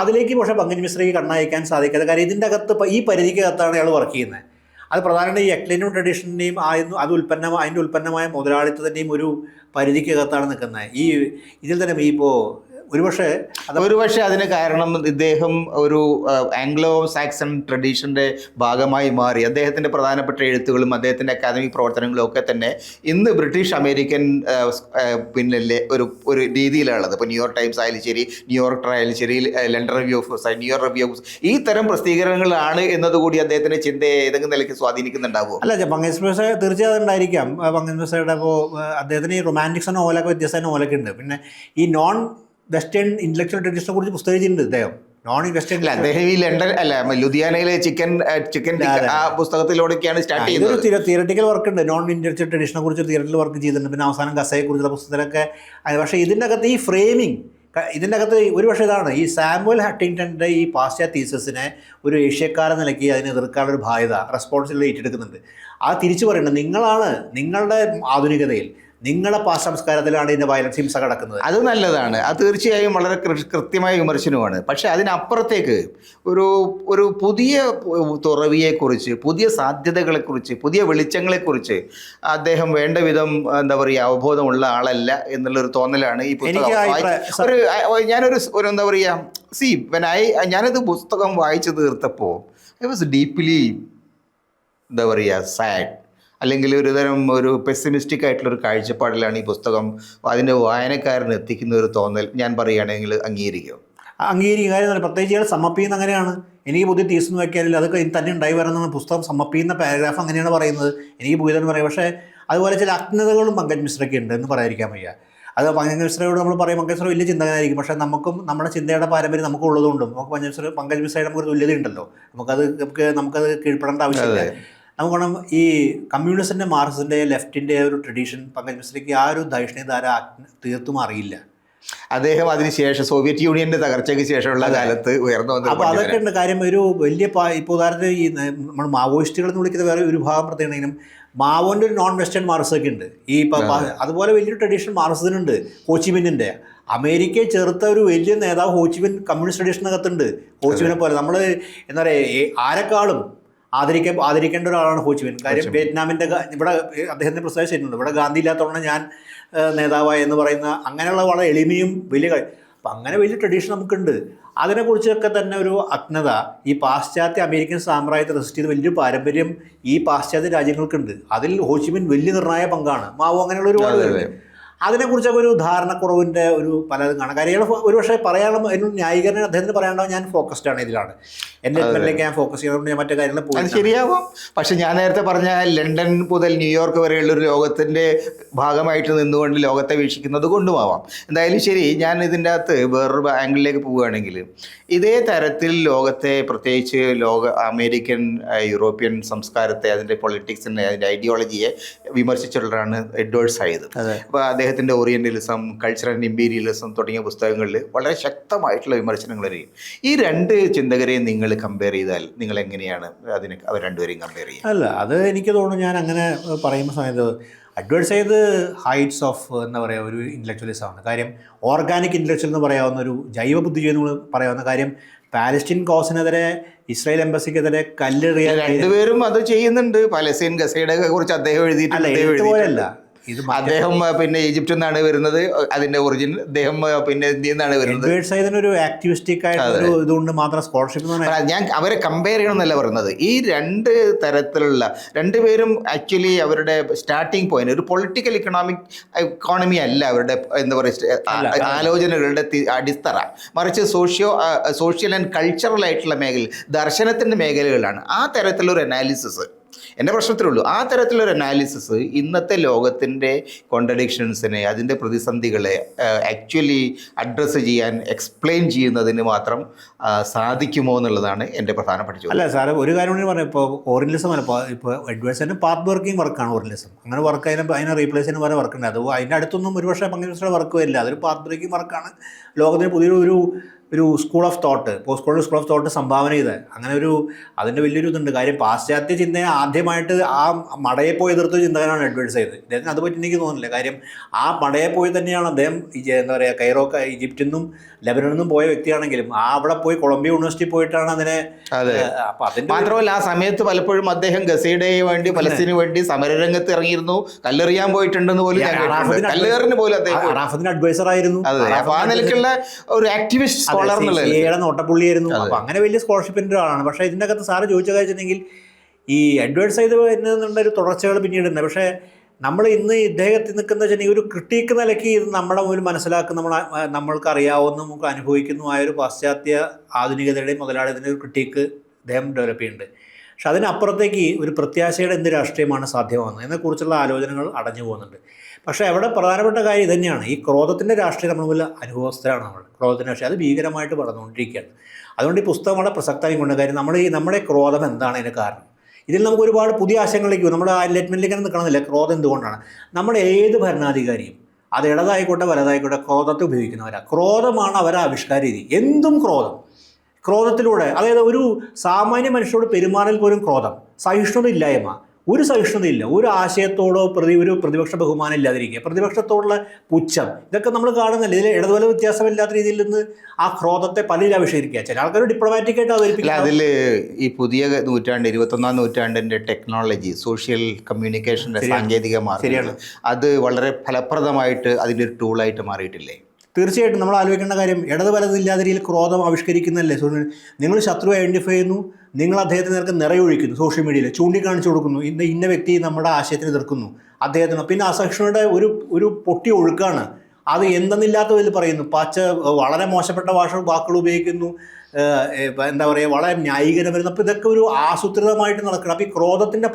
A: അതിലേക്ക് പക്ഷേ പങ്കജ് മിശ്രയ്ക്ക് കണ്ണയക്കാൻ സാധിക്കാതെ. കാര്യം ഇതിൻ്റെ അകത്ത് ഈ പരിധിക്കകത്താണ് അയാൾ വർക്ക് ചെയ്യുന്നത്. അത് പ്രധാനമായിട്ടും ഈ എക്ലൈനും ട്രഡീഷൻ്റെയും അതിൻ്റെ ഉൽപ്പന്നമായ മുതലാളിത്തത്തിൻ്റെയും ഒരു പരിധിക്കകത്താണ് നിൽക്കുന്നത്. ഇതിൽ തന്നെ ഇപ്പോൾ ഒരുപക്ഷെ
B: അതിന് കാരണം ഇദ്ദേഹം ഒരു ആംഗ്ലോ സാക്സൺ ട്രഡീഷൻ്റെ ഭാഗമായി മാറി. അദ്ദേഹത്തിൻ്റെ പ്രധാനപ്പെട്ട എഴുത്തുകളും അദ്ദേഹത്തിൻ്റെ അക്കാദമിക് പ്രവർത്തനങ്ങളും ഒക്കെ തന്നെ ഇന്ന് ബ്രിട്ടീഷ് അമേരിക്കൻ പിന്നിലെ ഒരു രീതിയിലുള്ളത്. ഇപ്പോൾ ന്യൂയോർക്ക് ടൈംസ് ആയാലും ശരി, ന്യൂയോർക്ക് ആയാലും ശരി, London review of New York review of ഈ തരം പ്രസിദ്ധീകരണങ്ങളാണ് എന്നതുകൂടി അദ്ദേഹത്തിൻ്റെ ചിന്തയെ ഏതെങ്കിലും നിലയ്ക്ക് സ്വാധീനിക്കുന്നുണ്ടാവുമോ?
A: അല്ല, പങ്കജ് മിശ്ര തീർച്ചയായും ഉണ്ടായിരിക്കാം. പങ്കജ് മിശ്രയുടെ ഇപ്പോൾ അദ്ദേഹത്തിന് ഈ റൊമാൻറ്റിക്സ് നോവലൊക്കെ വ്യത്യസ്ത നോവലൊക്കെ ഉണ്ട്. പിന്നെ ഈ നോൺ വെസ്റ്റേൺ ഇന്റലക്ച്വൽ ട്രഡീഷനെ കുറിച്ച് പുസ്തകം എഴുതിയിട്ടുണ്ട് അദ്ദേഹം. നോൺ വെസ്റ്റേൺ
B: അദ്ദേഹം ഈ ലണ്ടൻ ലുധിയാനയിലെ ചിക്കൻ ആ പുസ്തകത്തിലൂടെയൊക്കെയാണ് സ്റ്റാർട്ട് ചെയ്യുന്നത്.
A: ഇതൊരു തിയറട്ടിക്കൽ വർക്ക് ഉണ്ട്. നോൺ ഇന്റലക്ച്വൽ ട്രഡീഷനെ കുറിച്ച് തിയറട്ടിക്കൽ വർക്ക് ചെയ്തിട്ടുണ്ട്. പിന്നെ അവസാനം ഗസയെ കുറിച്ചുള്ള പുസ്തകത്തിലൊക്കെ. പക്ഷേ ഇതിൻ്റെ അകത്ത് ഈ ഫ്രെയിമിങ്, ഇതിൻ്റെ അകത്ത് ഒരുപക്ഷെ ഇതാണ് ഈ സാമുവൽ ഹട്ടിങ്ടൻ്റെ ഈ പാശ്ചാത്യ തീസിസിനെ ഒരു ഏഷ്യക്കാരൻ നിലയ്ക്ക് അതിനെ എതിർക്കാനുള്ള ഒരു ബാധ്യത, റെസ്പോൺസിബിലിറ്റി ഏറ്റെടുക്കുന്നുണ്ട്. അത് തിരിച്ചു പറയുന്നത് നിങ്ങളുടെ ആധുനികതയിൽ, നിങ്ങളുടെ പാശ്ചാത്യ ഇതിൻ്റെ വയലൻസ് ഹിംസ കിടക്കുന്നത്.
B: അത് നല്ലതാണ്, അത് തീർച്ചയായും വളരെ കൃത്യമായ വിമർശനമാണ്. പക്ഷേ അതിനപ്പുറത്തേക്ക് ഒരു പുതിയ തുറവിയെക്കുറിച്ച്, പുതിയ സാധ്യതകളെക്കുറിച്ച്, പുതിയ വെളിച്ചങ്ങളെക്കുറിച്ച് അദ്ദേഹം വേണ്ട വിധം എന്താ പറയുക അവബോധമുള്ള ആളല്ല എന്നുള്ളൊരു തോന്നലാണ് ഈ പുസ്തകം. ഞാനൊരു എന്താ പറയുക, ഞാനത് പുസ്തകം വായിച്ചു തീർത്തപ്പോൾ ഐ വാസ് ഡീപ്ലി എന്താ പറയുക സാഡ്, അല്ലെങ്കിൽ ഒരു പെസിമിസ്റ്റിക് ആയിട്ടുള്ളൊരു കാഴ്ചപ്പാടിലാണ് ഈ പുസ്തകം അതിൻ്റെ വായനക്കാരന് എത്തിക്കുന്ന ഒരു തോന്നൽ ഞാൻ പറയുകയാണെങ്കിൽ അംഗീകരിക്കും.
A: കാര്യം പ്രത്യേകിച്ച് ഇയാൾ സമ്മപ്പിക്കുന്ന അങ്ങനെയാണ്. എനിക്ക് പുതിയ തീസ് നോക്കിയാൽ അതൊക്കെ തന്നെ ഉണ്ടായി വരുന്ന പുസ്തകം സമ്മപ്പിക്കുന്ന പാരഗ്രാഫ് അങ്ങനെയാണ് പറയുന്നത്. എനിക്ക് പുതിയതെന്ന് പറയും. പക്ഷേ അതുപോലെ ചില അജ്ഞതകളും പങ്കജ് മിശ്രയ്ക്ക് ഉണ്ട് എന്ന് പറയാതിരിക്കാൻ വയ്യ. അത് പങ്കജ് മിശ്രയോട് നമ്മൾ പറയും, പങ്കജ് മിശ്ര വലിയ ചിന്തകനായിരിക്കും. പക്ഷേ നമുക്കും നമ്മുടെ ചിന്തയുടെ പാരമ്പര്യം നമുക്ക് ഉള്ളതുകൊണ്ടും നമുക്ക് പങ്കജ് മിശ്രയുടെ നമുക്കൊരു തുല്യതയുണ്ടല്ലോ. നമുക്കത് കീഴ്പ്പെടേണ്ട ആവശ്യമില്ല. നമുക്ക് വേണം ഈ കമ്മ്യൂണിസ്റ്റിൻ്റെ, മാർക്സിൻ്റെ, ലെഫ്റ്റിൻ്റെ ഒരു ട്രഡീഷൻ പങ്കജ് മിശ്രയ്ക്ക് ആ ഒരു ദൈഷ്ണ്യധാര തീർത്തും അറിയില്ല.
B: അദ്ദേഹം അതിനുശേഷം സോവിയറ്റ് യൂണിയൻ്റെ തകർച്ചയ്ക്ക് ശേഷമുള്ള കാലത്ത് ഉയർന്നു വന്നത്.
A: അപ്പോൾ അതൊക്കെ ഉണ്ട്. കാര്യം ഒരു വലിയ ഇപ്പോൾ ഉദാഹരണത്തിന് ഈ നമ്മൾ മാവോയിസ്റ്റുകൾ എന്ന് വിളിക്കുന്ന വേറെ ഒരു വിഭാഗം പ്രത്യേകമെങ്കിലും മാവോൻ്റെ ഒരു നോൺ വെസ്റ്റേൺ മാർക്സൊക്കെ ഉണ്ട്. ഈ അതുപോലെ വലിയൊരു ട്രഡീഷൻ മാർക്സിനുണ്ട്. ഹോച്ചിമിന്നിൻ്റെ അമേരിക്കയെ ചെറുത്ത ഒരു വലിയ നേതാവ് ഹോച്ചിമിൻ കമ്മ്യൂണിസ്റ്റ് ട്രഡീഷനകത്തുണ്ട്. ഹോച്ചിമിനെ പോലെ നമ്മൾ എന്താ പറയുക ആരെക്കാളും ആദരിക്കേണ്ട ഒരാളാണ് ഹോച്ചിമിൻ. കാര്യം വിയറ്റ്നാമിൻ്റെ ഇവിടെ അദ്ദേഹത്തിൻ്റെ പ്രസ്താവന ശരിയുണ്ട്, ഇവിടെ ഗാന്ധി ഇല്ലാത്തതുകൊണ്ട് ഞാൻ നേതാവായി എന്ന് പറയുന്ന അങ്ങനെയുള്ള വളരെ എളിമയും വലിയ അപ്പം അങ്ങനെ വലിയ ട്രഡീഷൻ നമുക്കുണ്ട്. അതിനെക്കുറിച്ചൊക്കെ തന്നെ ഒരു അജ്ഞത ഈ പാശ്ചാത്യ അമേരിക്കൻ സാമ്രാജ്യത്തെ റെസിസ്റ്റ് ചെയ്ത് വലിയ പാരമ്പര്യം ഈ പാശ്ചാത്യ രാജ്യങ്ങൾക്കുണ്ട്. അതിൽ ഹോച്ചിമിൻ വലിയ നിർണായക പങ്കാണ്. മാവോ അങ്ങനെയുള്ള ഒരുപാട് പേരുണ്ട്. അതിനെക്കുറിച്ചൊക്കെ ഒരു ധാരണക്കുറവിൻ്റെ ഒരു പലതും കാണാം. കാര്യങ്ങൾ ഒരുപക്ഷെ പറയാനുള്ള അതിനൊരു ന്യായീകരണം അദ്ദേഹത്തിന് പറയാനുണ്ടാവും. ഞാൻ ഫോക്കസ്ഡ് ആണ് ഇതിലാണ്, എൻഗേജ്മെൻറ്റിലേക്ക് ഞാൻ ഫോക്കസ് ചെയ്യുന്നതുകൊണ്ട് ഞാൻ മറ്റു കാര്യങ്ങൾ പോയി.
B: അത് ശരിയാവാം. പക്ഷെ ഞാൻ നേരത്തെ പറഞ്ഞ ലണ്ടൻ മുതൽ ന്യൂയോർക്ക് വരെയുള്ള ഒരു ലോകത്തിൻ്റെ ഭാഗമായിട്ട് നിന്നുകൊണ്ട് ലോകത്തെ വീക്ഷിക്കുന്നത് കൊണ്ടുമാവാം. എന്തായാലും ശരി, ഞാൻ ഇതിൻ്റെ അകത്ത് വേറൊരു ആംഗിളിലേക്ക് പോവുകയാണെങ്കിൽ ഇതേ തരത്തിൽ ലോകത്തെ, പ്രത്യേകിച്ച് അമേരിക്കൻ യൂറോപ്യൻ സംസ്കാരത്തെ, അതിൻ്റെ പൊളിറ്റിക്സിനെ, അതിൻ്റെ ഐഡിയോളജിയെ വിമർശിച്ചിട്ടുള്ളതാണ് എഡ്വേർഡ് സയ്യിദ്. അപ്പോൾ അദ്ദേഹത്തിൻ്റെ ഓറിയൻ്റലിസം, കൾച്ചറൽ ആൻഡ് ഇമ്പീരിയലിസം തുടങ്ങിയ പുസ്തകങ്ങളിൽ വളരെ ശക്തമായിട്ടുള്ള വിമർശനങ്ങൾ വരികയും. ഈ രണ്ട് ചിന്തകരെയും നിങ്ങൾ കമ്പയർ ചെയ്താൽ നിങ്ങൾ എങ്ങനെയാണ് അതിനെ അവർ രണ്ടുപേരെയും കമ്പയർ ചെയ്യുക?
A: അല്ല, അത് എനിക്ക് തോന്നുന്നു ഞാൻ അങ്ങനെ പറയുന്ന സമയത്ത് എഡ്വേർഡ് സയ്യിദ് ഹൈറ്റ്സ് ഓഫ് എന്താ പറയുക ഒരു ഇൻ്റലക്ച്വലിസമാണ്. കാര്യം ഓർഗാനിക് ഇൻ്റലക്ച്വൽ എന്ന് പറയാവുന്ന ഒരു ജൈവ ബുദ്ധിജീവി എന്ന് പറയാവുന്ന കാര്യം പാലസ്റ്റീൻ കോസിനെതിരെ ഇസ്രായേൽ എംബസിക്കെതിരെ കല്ലെറിയാൻ
B: രണ്ടുപേരും അത് ചെയ്യുന്നുണ്ട്. പലസ്തീൻ ഗസയുടെ കുറിച്ച് അദ്ദേഹം എഴുതിയിട്ടില്ല. അദ്ദേഹം പിന്നെ ഈജിപ്തിൽ നിന്നാണ് വരുന്നത്, അതിന്റെ ഒറിജിൻ. അദ്ദേഹം പിന്നെ ഇന്ത്യയിൽ നിന്നാണ് വരുന്നത്.
A: എഡ്വേർഡ് സയ്യിദിന് ഒരു ആക്ടിവിസ്റ്റിക് ആയിട്ട് ഇതുകൊണ്ട് മാത്രം സ്കോളർഷിപ്പ്.
B: ഞാൻ അവരെ കമ്പയർ ചെയ്യണമെന്നല്ല പറയുന്നത്. ഈ രണ്ട് തരത്തിലുള്ള രണ്ടുപേരും ആക്ച്വലി അവരുടെ സ്റ്റാർട്ടിങ് പോയിന്റ് ഒരു പൊളിറ്റിക്കൽ ഇക്കോണമി അല്ല അവരുടെ എന്താ പറയുക ആലോചനകളുടെ അടിത്തറ, മറിച്ച് സോഷ്യൽ ആൻഡ് കൾച്ചറൽ ആയിട്ടുള്ള മേഖല, ദർശനത്തിൻ്റെ മേഖലകളാണ്. ആ തരത്തിലൊരു അനാലിസിസ് എൻ്റെ പ്രശ്നത്തിലുള്ളൂ. ആ തരത്തിലൊരു അനാലിസിസ് ഇന്നത്തെ ലോകത്തിൻ്റെ കോൺട്രഡിക്ഷൻസിനെ, അതിൻ്റെ പ്രതിസന്ധികളെ ആക്ച്വലി അഡ്രസ്സ് ചെയ്യാൻ, എക്സ്പ്ലെയിൻ ചെയ്യുന്നതിന് മാത്രം സാധിക്കുമോ എന്നുള്ളതാണ് എൻ്റെ പ്രധാനപ്പെട്ട ചോദ്യം.
A: അല്ല സാറേ, ഒരു കാര്യം കൂടി പറയാം. ഇപ്പോൾ ഓറിയൻ്റലിസം അല്ല, ഇപ്പോൾ എഡ്വേർഡ്സിൻ്റെ പാത്ത് വർക്കിംഗ് വർക്കാണ് ഓറിയൻ്റലിസം. അങ്ങനെ വർക്ക് അതിനെ റീപ്ലേസ് ചെയ്യുന്ന പോലെ വർക്കുണ്ട്. അത് അതിൻ്റെ അടുത്തൊന്നും ഒരുപക്ഷെ പങ്കെടുത്ത വർക്ക് വരില്ല. അതൊരു പാത്ത് ബ്രേക്കിംഗ് വർക്കാണ്. ലോകത്തിന് പുതിയൊരു school of thought, post college school of thought സംഭാവന ചെയ്ത് അങ്ങനെ അതിൻ്റെ വലിയൊരു ഇതുണ്ട്. കാര്യം പാശ്ചാത്യ ചിന്തയെ ആദ്യമായിട്ട് ആ മടയെ പോയി എതിർത്ത ചിന്തകനാണ് എഡ്വേർഡ് സയ്യിദ്. അദ്ദേഹത്തിന് അത് പറ്റി എനിക്ക് തോന്നുന്നില്ല. കാര്യം ആ മടയെ പോയി തന്നെയാണ് അദ്ദേഹം എന്താ പറയുക കൈറോ, ഈജിപ്തിൽ നിന്നും ലെബനനിൽ നിന്നും പോയ വ്യക്തിയാണെങ്കിലും അവിടെ പോയി കൊളംബിയ യൂണിവേഴ്സിറ്റി പോയിട്ടാണ് അതിനെ.
B: അപ്പം അതിന് മാത്രമല്ല ആ സമയത്ത് പലപ്പോഴും അദ്ദേഹം ഗസയുടെ വേണ്ടി, പലസ്തീനു വേണ്ടി സമരരംഗത്ത് ഇറങ്ങിയിരുന്നു. കല്ലെറിയാൻ പോയിട്ടുണ്ടെന്ന് പോലും കല്ലേറിന് പോലും അദ്ദേഹം
A: അഡ്വൈസർ ആയിരുന്നു.
B: അപ്പോൾ ആ നിലയ്ക്കുള്ള ഒരു ആക്ടിവിസ്റ്റ്
A: നോട്ടപ്പുള്ളിയായിരുന്നു. അപ്പൊ അങ്ങനെ വലിയ സ്കോളർഷിപ്പിന്റെ ഒരാളാണ്. പക്ഷേ ഇതിൻ്റെ അകത്ത് സാറ് ചോദിച്ച കാര്യത്തിനെങ്കിൽ ഈ എഡ്വേർഡ് സയ്യിദ് എന്നുള്ള ഒരു തുടർച്ചകൾ പിന്നീട് ഉണ്ട്. പക്ഷേ നമ്മൾ ഇന്ന് ഇദ്ദേഹത്തിൽ നിൽക്കുന്ന വെച്ചാൽ ഒരു ക്രിട്ടിക്ക് നിലയ്ക്ക് ഇത് നമ്മുടെ മുന്നിൽ മനസ്സിലാക്കുന്ന, നമ്മൾക്ക് അറിയാവുന്ന, നമുക്ക് അനുഭവിക്കുന്നതുമായ ഒരു പാശ്ചാത്യ ആധുനികതയുടെയും മുതലാളിത്തത്തിൻ്റെ ഒരു ക്രിട്ടിക്ക് അദ്ദേഹം ഡെവലപ്പ് ചെയ്യുന്നുണ്ട്. പക്ഷെ അതിനപ്പുറത്തേക്ക് ഒരു പ്രത്യാശയുടെ എന്ത് രാഷ്ട്രീയമാണ് സാധ്യമാകുന്നത് എന്നതിനെക്കുറിച്ചുള്ള ആലോചനകൾ അടഞ്ഞു പോകുന്നുണ്ട്. പക്ഷേ അവിടെ പ്രധാനപ്പെട്ട കാര്യം ഇതുതന്നെയാണ്. ഈ ക്രോധത്തിൻ്റെ രാഷ്ട്രീയം നമ്മൾ മുന്നിൽ അനുഭവസ്ഥരാണ്. നമ്മൾ ക്രോധത്തിൻ്റെ രാഷ്ട്രീയം അത് ഭീകരമായിട്ട് വളർന്നുകൊണ്ടിരിക്കുകയാണ്. അതുകൊണ്ട് ഈ പുസ്തകം വളരെ പ്രസക്തമായി കൊണ്ട് കാര്യം നമ്മുടെ ക്രോധം എന്താണ് അതിന് കാരണം. ഇതിൽ നമുക്ക് ഒരുപാട് പുതിയ ആശയങ്ങളിലേക്ക് നമ്മുടെ എൻലൈറ്റ്മെൻറ്റിലേക്ക് നിൽക്കണമെന്നില്ല. ക്രോധം എന്തുകൊണ്ടാണ്? നമ്മുടെ ഏത് ഭരണാധികാരിയും അത് ഇടതായിക്കോട്ടെ വലതായിക്കോട്ടെ ക്രോധത്തെ ഉപയോഗിക്കുന്നവരാണ്. ക്രോധമാണ് അവരെ ആവിഷ്കാര രീതി. എന്തും ക്രോധത്തിലൂടെ, അതായത് ഒരു സാമാന്യ മനുഷ്യരോട് പെരുമാറൽ പോലും ക്രോധം, സഹിഷ്ണുതയില്ലായ്മ, ഒരു സഹിഷ്ണുതയില്ല, ഒരു ആശയത്തോടോ ഒരു പ്രതിപക്ഷ ബഹുമാനം ഇല്ലാതിരിക്കുക, പ്രതിപക്ഷത്തോടുള്ള പുച്ഛം, ഇതൊക്കെ നമ്മൾ കാണുന്നില്ല. ഇതിൽ ഇടതുവല വ്യത്യാസമില്ലാത്ത രീതിയിൽ നിന്ന് ആ ക്രോധത്തെ പലരും ആവിഷ്കരിക്കുക. ചില ആൾക്കാർ ഡിപ്ലോമാറ്റിക്കായിട്ട് അവതരിപ്പിക്കുക.
B: അതിൽ ഈ പുതിയ നൂറ്റാണ്ട്, 21ാം നൂറ്റാണ്ടിൻ്റെ ടെക്നോളജി, സോഷ്യൽ കമ്മ്യൂണിക്കേഷൻ്റെ സാങ്കേതിക മാർഗ്ഗം, അത് വളരെ ഫലപ്രദമായിട്ട് അതിൻ്റെ ഒരു ടൂളായിട്ട് മാറിയിട്ടില്ലേ?
A: തീർച്ചയായിട്ടും നമ്മൾ ആലോചിക്കേണ്ട കാര്യം ഇടത് വലതില്ലാത്ത രീതിയിൽ ക്രോധം ആവിഷ്കരിക്കുന്നല്ലേ. നിങ്ങൾ ശത്രു ഐഡൻറ്റിഫൈ ചെയ്യുന്നു, നിങ്ങൾ അദ്ദേഹത്തിന് നേർക്ക് നിറയൊഴിക്കുന്നു, സോഷ്യൽ മീഡിയയിൽ ചൂണ്ടിക്കാണിച്ചു കൊടുക്കുന്നു, ഇന്ന വ്യക്തി നമ്മുടെ ആശയത്തിന് എതിർക്കുന്നു അദ്ദേഹത്തിന്. പിന്നെ അസഹിഷ്ണുതയുടെ ഒരു പൊട്ടി ഒഴുക്കാണ്. അത് എന്തെന്നില്ലാത്ത ഇതിൽ പറയുന്നു, വളരെ മോശപ്പെട്ട വാക്കുകൾ ഉപയോഗിക്കുന്നു, എന്താ പറയുക, വളരെ ന്യായീകരണം വരുന്നു. അപ്പോൾ ഇതൊക്കെ ഒരു ആസൂത്രിതമായിട്ട് നടക്കണം. അപ്പോൾ ഈ ക്രോധത്തിൻ്റെ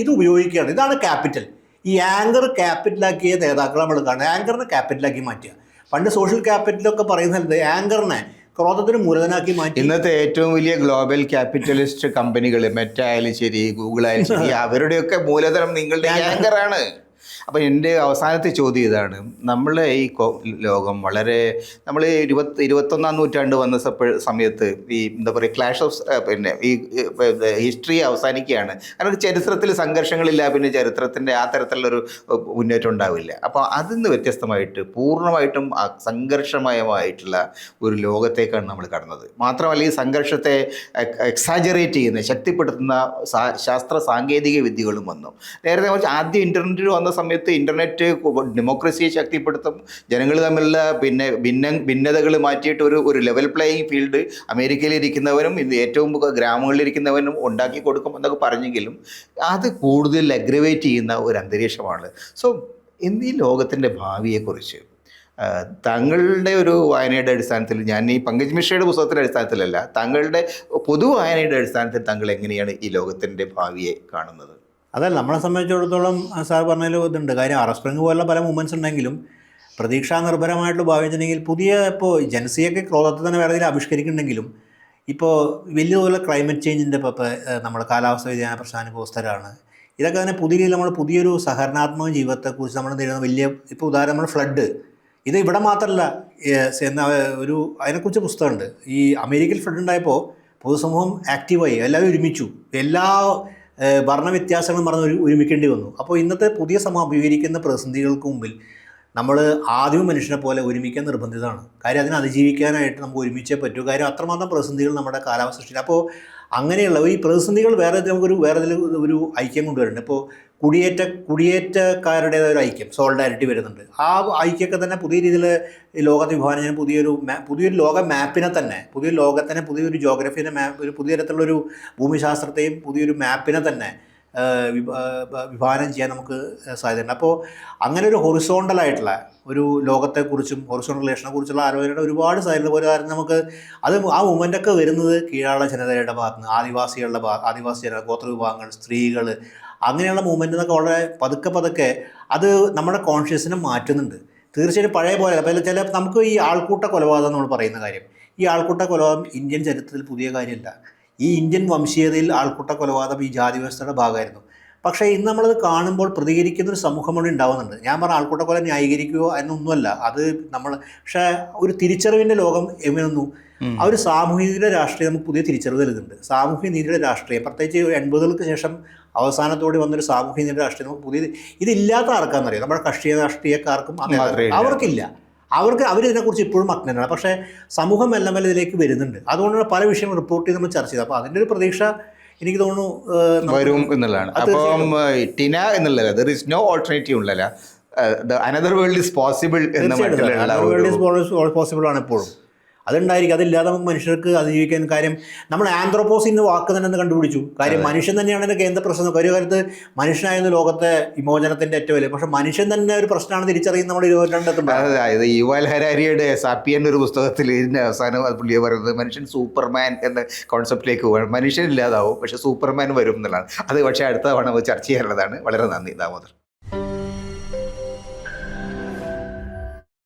A: ഇത് ഉപയോഗിക്കുകയാണ്. ഇതാണ് ക്യാപിറ്റൽ. ഈ ആങ്കർ ക്യാപിറ്റലാക്കിയ നേതാക്കൾ നമ്മൾ കാണുന്നത്. ആങ്കറിനെ ക്യാപിറ്റലാക്കി മാറ്റുക. പണ്ട് സോഷ്യൽ ക്യാപിറ്റലൊക്കെ പറയുന്നത് ആങ്കറിനെ ക്രോധത്തിന് മൂലധനാക്കി മാറ്റി.
B: ഇന്നത്തെ ഏറ്റവും വലിയ ഗ്ലോബൽ ക്യാപിറ്റലിസ്റ്റ് കമ്പനികൾ, മെറ്റ ആയാലും ശരി, ഗൂഗിൾ ആയാലും ശരി, അവരുടെയൊക്കെ മൂലധനം നിങ്ങളുടെ ആങ്കറാണ്. അപ്പോൾ എൻ്റെ അവസാനത്തെ ചോദ്യം ഇതാണ്. നമ്മൾ ഈ ലോകം വളരെ നമ്മൾ 21ാം നൂറ്റാണ്ട് വന്ന സമയത്ത് ഈ എന്താ പറയുക ക്ലാഷ് ഓഫ് പിന്നെ ഈ ഹിസ്റ്ററി അവസാനിക്കുകയാണ്. കാരണം ചരിത്രത്തിൽ സംഘർഷങ്ങളില്ല, പിന്നെ ചരിത്രത്തിൻ്റെ ആ തരത്തിലുള്ളൊരു മുന്നേറ്റം ഉണ്ടാവില്ല. അപ്പോൾ അതിൽ നിന്ന് വ്യത്യസ്തമായിട്ട് പൂർണ്ണമായിട്ടും സംഘർഷമയമായിട്ടുള്ള ഒരു ലോകത്തേക്കാണ് നമ്മൾ കടന്നത്. മാത്രമല്ല ഈ സംഘർഷത്തെ എക്സാജറേറ്റ് ചെയ്യുന്ന, ശക്തിപ്പെടുത്തുന്ന ശാസ്ത്ര സാങ്കേതിക വിദ്യകളും വന്നു. നേരത്തെ ആദ്യം ഇൻ്റർനെറ്റ് വന്ന സമയത്ത് ഇൻ്റർനെറ്റ് ഡെമോക്രസിയെ ശക്തിപ്പെടുത്തും, ജനങ്ങൾ തമ്മിലുള്ള ഭിന്നതകൾ മാറ്റിയിട്ട് ഒരു ലെവൽ പ്ലേയിങ് ഫീൽഡ് അമേരിക്കയിലിരിക്കുന്നവരും ഏറ്റവും ഗ്രാമങ്ങളിലിരിക്കുന്നവരും ഉണ്ടാക്കി കൊടുക്കും എന്നൊക്കെ പറഞ്ഞെങ്കിലും അത് കൂടുതൽ അഗ്രവേറ്റ് ചെയ്യുന്ന ഒരു അന്തരീക്ഷമാണ്. സോ എന്നീ ലോകത്തിൻ്റെ ഭാവിയെക്കുറിച്ച് താങ്കളുടെ ഒരു വായനയുടെ അടിസ്ഥാനത്തിൽ, ഞാൻ ഈ പങ്കജ് മിശ്രയുടെ പുസ്തകത്തിൻ്റെ അടിസ്ഥാനത്തിലല്ല, താങ്കളുടെ പൊതു വായനയുടെ അടിസ്ഥാനത്തിൽ താങ്കൾ എങ്ങനെയാണ് ഈ ലോകത്തിൻ്റെ ഭാവിയെ കാണുന്നത്?
A: അതല്ല, നമ്മളെ സംബന്ധിച്ചിടത്തോളം സാർ പറഞ്ഞതിൽ ഇതുണ്ട്. കാര്യം അറബ് സ്പ്രിംഗ് പോലുള്ള പല മൂവ്മെൻറ്റ്സ് ഉണ്ടെങ്കിലും പ്രതീക്ഷാ നിർഭരമായിട്ടുള്ള ഭാവി വെച്ചിട്ടുണ്ടെങ്കിൽ പുതിയ ഇപ്പോൾ ജൻസിയൊക്കെ ക്രോധത്തെ തന്നെ വേറെ രീതിയിൽ ആവിഷ്കരിക്കുന്നുണ്ടെങ്കിലും ഇപ്പോൾ വലിയ പോലെ ക്ലൈമറ്റ് ചേഞ്ചിൻ്റെ ഇപ്പോൾ നമ്മുടെ കാലാവസ്ഥ വ്യതിയാന പ്രശ്നാനുഭവസ്ഥരാണ്. ഇതൊക്കെ തന്നെ പുതിയ രീതിയിൽ നമ്മൾ പുതിയൊരു സഹകരണാത്മക ജീവിതത്തെക്കുറിച്ച് നമ്മൾ നേരിടുന്ന വലിയ ഇപ്പോൾ ഉദാഹരണം നമ്മൾ ഫ്ലഡ്, ഇത് ഇവിടെ മാത്രമല്ല എന്നാ ഒരു അതിനെക്കുറിച്ച് പുസ്തകമുണ്ട്. ഈ അമേരിക്കയിൽ ഫ്ലഡ് ഉണ്ടായപ്പോൾ പൊതുസമൂഹം ആക്റ്റീവായി, എല്ലാവരും ഒരുമിച്ചു, എല്ലാ വർണ്ണവ്യത്യാസങ്ങളും പറഞ്ഞ് ഒരുമിക്കേണ്ടി വന്നു. അപ്പോൾ ഇന്നത്തെ പുതിയ സമൂഹം അഭിമുഖീകരിക്കുന്ന പ്രതിസന്ധികൾക്ക് മുമ്പിൽ നമ്മൾ ആദ്യം മനുഷ്യനെ പോലെ ഒരുമിക്കാൻ നിർബന്ധിതമാണ്. കാര്യം അതിനെ അതിജീവിക്കാനായിട്ട് നമുക്ക് ഒരുമിച്ചേ പറ്റൂ. കാര്യം അത്രമാത്രം പ്രതിസന്ധികൾ നമ്മുടെ കാലാവസ്ഥ സൃഷ്ടിക്കും. അപ്പോൾ അങ്ങനെയുള്ള ഈ പ്രതിസന്ധികൾ വേറെ ഒരു ഐക്യം കൊണ്ടുവരുന്നുണ്ട്. ഇപ്പോൾ കുടിയേറ്റക്കാരുടേതായ ഒരു ഐക്യം, സോളിഡാരിറ്റി വരുന്നുണ്ട്. ആ ഐക്യമൊക്കെ തന്നെ പുതിയ രീതിയിൽ ലോകത്തെ വിഭാവനം ചെയ്യാൻ പുതിയൊരു ലോക മാപ്പിനെ തന്നെ, പുതിയൊരു ലോകത്തിനെ, പുതിയൊരു ജോഗ്രഫീനെ ഒരു പുതിയ തരത്തിലുള്ളൊരു ഭൂമിശാസ്ത്രത്തെയും പുതിയൊരു മാപ്പിനെ തന്നെ വിഭാവനം ചെയ്യാൻ നമുക്ക് സാധ്യതയുണ്ട്. അപ്പോൾ അങ്ങനെ ഒരു ഹൊറിസോണ്ടലായിട്ടുള്ള ഒരു ലോകത്തെക്കുറിച്ചും ഹൊറിസോണ്ടൽ റിലേഷനെ കുറിച്ചുള്ള ആലോചനയുടെ ഒരുപാട് സാധ്യത. പോലെ കാരണം നമുക്ക് ആ മൂവ്മെൻ്റൊക്കെ വരുന്നത് കീഴാള ജനതയുടെ ഭാഗത്ത് നിന്ന്, ആദിവാസി ജനത, ഗോത്രവിഭാഗങ്ങൾ, സ്ത്രീകൾ, അങ്ങനെയുള്ള മൂവ്മെൻറ്റ് എന്നൊക്കെ വളരെ പതുക്കെ അത് നമ്മുടെ കോൺഷ്യസിനെ മാറ്റുന്നുണ്ട്. തീർച്ചയായിട്ടും പഴയ പോലെ അപ്പോൾ നമുക്ക് ഈ ആൾക്കൂട്ട കൊലപാതകം നമ്മൾ പറയുന്ന കാര്യം, ഈ ആൾക്കൂട്ട കൊലപാതകം ഇന്ത്യൻ ചരിത്രത്തിൽ പുതിയ കാര്യമല്ല. ഈ ഇന്ത്യൻ വംശീയതയിൽ ആൾക്കൂട്ട കൊലപാതകം ഈ ജാതി വ്യവസ്ഥയുടെ ഭാഗമായിരുന്നു. പക്ഷേ ഇന്ന് നമ്മളത് കാണുമ്പോൾ പ്രതികരിക്കുന്നൊരു സമൂഹം കൂടി ഉണ്ടാവുന്നുണ്ട്. ഞാൻ പറഞ്ഞ ആൾക്കൂട്ട കൊല ന്യായീകരിക്കുകയോ എന്നൊന്നുമല്ല, അത് നമ്മൾ പക്ഷേ ഒരു തിരിച്ചറിവിൻ്റെ ലോകം എങ്ങനെയൊന്നു ആ ഒരു സാമൂഹിക രാഷ്ട്രീയം നമുക്ക് പുതിയ തിരിച്ചറിവ് നൽകുന്നുണ്ട്. സാമൂഹ്യ നീതിയുടെ രാഷ്ട്രീയം, പ്രത്യേകിച്ച് 80-കൾക്ക് ശേഷം അവസാനത്തോടെ വന്നൊരു സാമൂഹ്യ നീതിയുടെ രാഷ്ട്രീയം നമുക്ക് പുതിയ ഇതില്ലാത്ത ആർക്കാണെന്നറിയാം. നമ്മുടെ കർഷക രാഷ്ട്രീയക്കാർക്കും അങ്ങനെ അവർക്കില്ല. അവരിതിനെക്കുറിച്ച് ഇപ്പോഴും അജ്ഞനാണ്. പക്ഷേ സമൂഹം മെല്ലെ മെല്ലെ ഇതിലേക്ക് വരുന്നുണ്ട്. അതുകൊണ്ടാണ് പല വിഷയങ്ങൾ റിപ്പോർട്ട് ചെയ്ത് നമ്മൾ ചർച്ച ചെയ്തത്. അപ്പോൾ അതിൻ്റെ ഒരു പ്രതീക്ഷ എനിക്ക് തോന്നുന്നു
B: വരും എന്നുള്ളതാണ്. അപ്പം ടിന എന്നുള്ളത് ദർ ഇസ് നോ ഓൾട്ടർനേറ്റീവ് ഉള്ളല്ല, അനദർ വേൾഡ് ഈസ് പോസിബിൾ എന്ന
A: പോസിബിൾ ആണ് എപ്പോഴും. അതുണ്ടായിരിക്കും. അതില്ലാതെ നമുക്ക് മനുഷ്യർക്ക് അതിജീവിക്കാൻ കാര്യം നമ്മൾ ആന്ത്രോപോസ് ഇന്ന് വാക്ക് തന്നെ കണ്ടുപിടിച്ചു. കാര്യം മനുഷ്യൻ തന്നെയാണ് എൻ്റെ കേന്ദ്ര പ്രശ്നം. ഒരു കാലത്ത് മനുഷ്യനായിരുന്നു ലോകത്തെ വിമോചനത്തിൻ്റെ ഏറ്റവും വലിയ, പക്ഷേ മനുഷ്യൻ തന്നെ ഒരു പ്രശ്നമാണ് തിരിച്ചറിയുന്നത് നമ്മുടെ 22
B: അതായത് യുവാൽ ഹരാരിയുടെ സാപ്പിയൻ്റെ ഒരു പുസ്തകത്തിൽ ഇതിൻ്റെ അവസാനം അത് പുള്ളിയെ പറയുന്നത് മനുഷ്യൻ സൂപ്പർമാൻ എന്ന കോൺസെപ്റ്റിലേക്ക് പോകും. മനുഷ്യൻ ഇല്ലാതാവും, പക്ഷേ സൂപ്പർമാൻ വരും എന്നുള്ളതാണ്. അത് പക്ഷേ അടുത്ത തവണ ചർച്ച ചെയ്യാനുള്ളതാണ്. വളരെ നന്ദി ദാമോദർ.